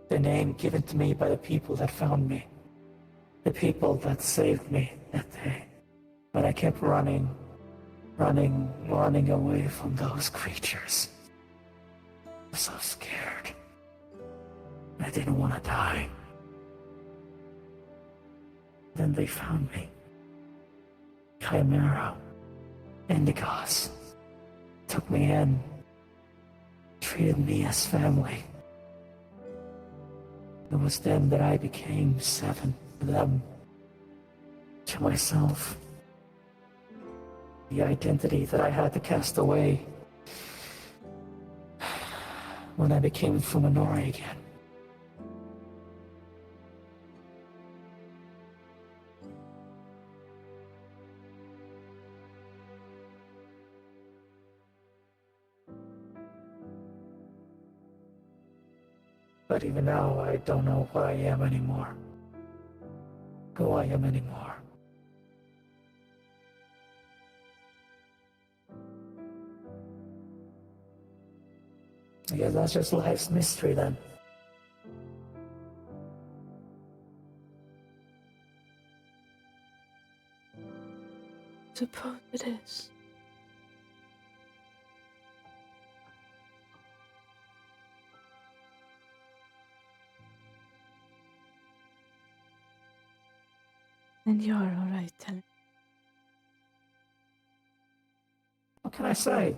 The name given to me by the people that found me, the people that saved me that day. But I kept running away from those creatures. I was so scared. I didn't want to die. Then they found me. Chimera, Indigos, took me in, treated me as family. It was then that I became 7 to them, to myself. The identity that I had to cast away when I became Fuminori again. But even now, I don't know what I am anymore. who I am anymore. I guess that's just life's mystery then. Suppose it is. And you're alright, telling. What can I say?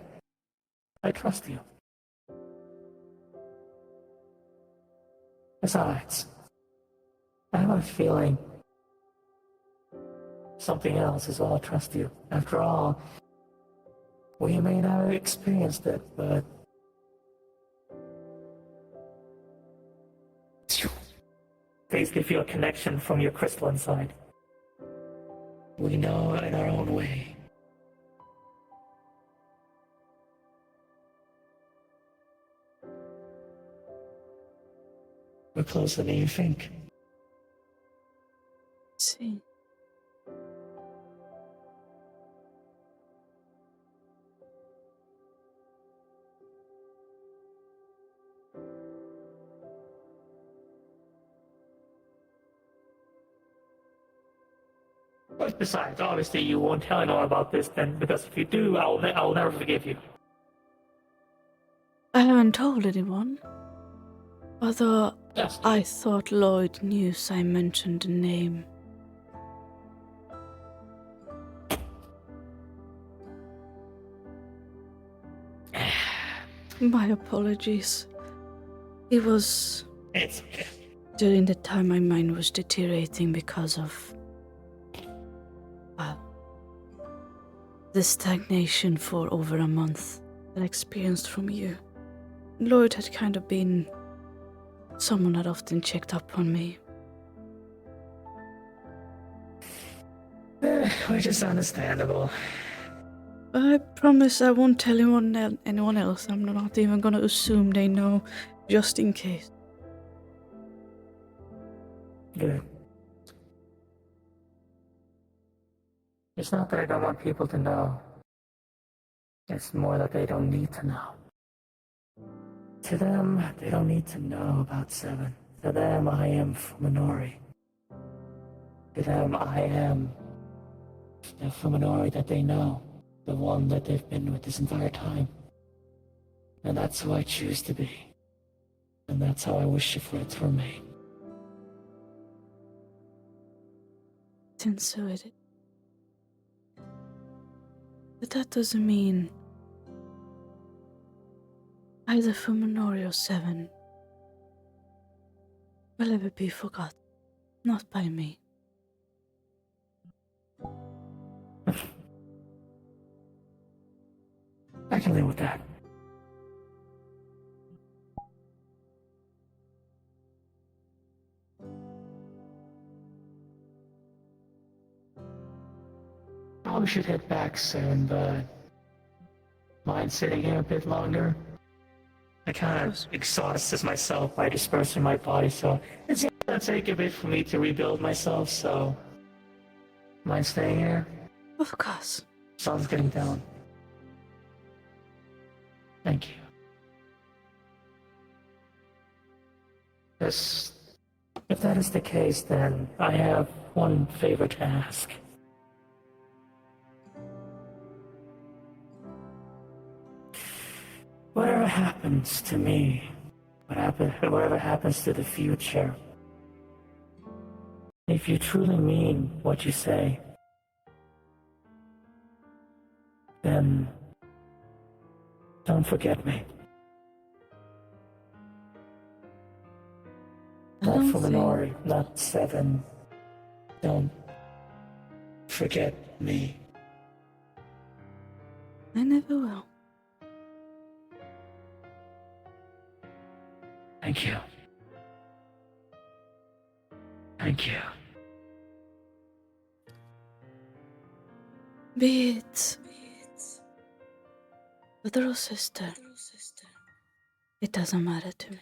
I trust you. Besides, I have a feeling something else is all I trust you. After all, we may not have experienced it, but basically feel a connection from your crystalline side. We know in our own way. We're closer than you think. See. But besides, obviously you won't tell anyone about this then, because if you do, I'll never forgive you. I haven't told anyone. Although Yes. I thought Lloyd knew I mentioned the name. My apologies. It was It's okay. during the time my mind was deteriorating because of, well, the stagnation for over a month that I experienced from you. Lloyd had kind of been someone that often checked up on me. Which is understandable. I promise I won't tell anyone else. I'm not even gonna assume they know, just in case. Good. It's not that I don't want people to know. It's more that they don't need to know. To them, they don't need to know about Seven. To them, I am Fuminori. To them, I am the Fuminori that they know. The one that they've been with this entire time. And that's who I choose to be. And that's how I wish for it to remain. And so it is. But that doesn't mean either Fuminori or Seven will ever be forgotten. Not by me. I can live with that. Probably should head back soon, but mind sitting here a bit longer? I kind of exhausted myself by dispersing my body, so it's gonna take a bit for me to rebuild myself, so mind staying here? Of course. Sun's getting down. Thank you. Yes, if that is the case, then I have one favor to ask. Whatever happens to me, whatever happens to the future, if you truly mean what you say, then don't forget me. Not Fuminori, not Seven. Don't forget me. I never will. Thank you. Thank you. Be it brother or sister, it doesn't matter to me.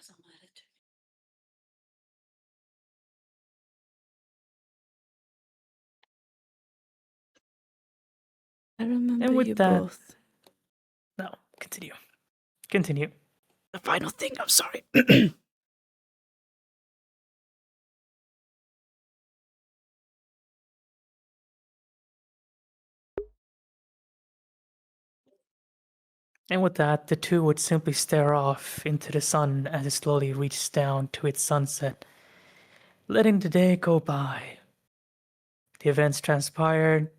I remember with you that- both. No, continue. Continue. The final thing, I'm sorry. And with that, the two would simply stare off into the sun as it slowly reaches down to its sunset, letting the day go by. The events transpired,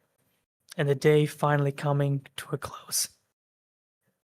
and the day finally coming to a close.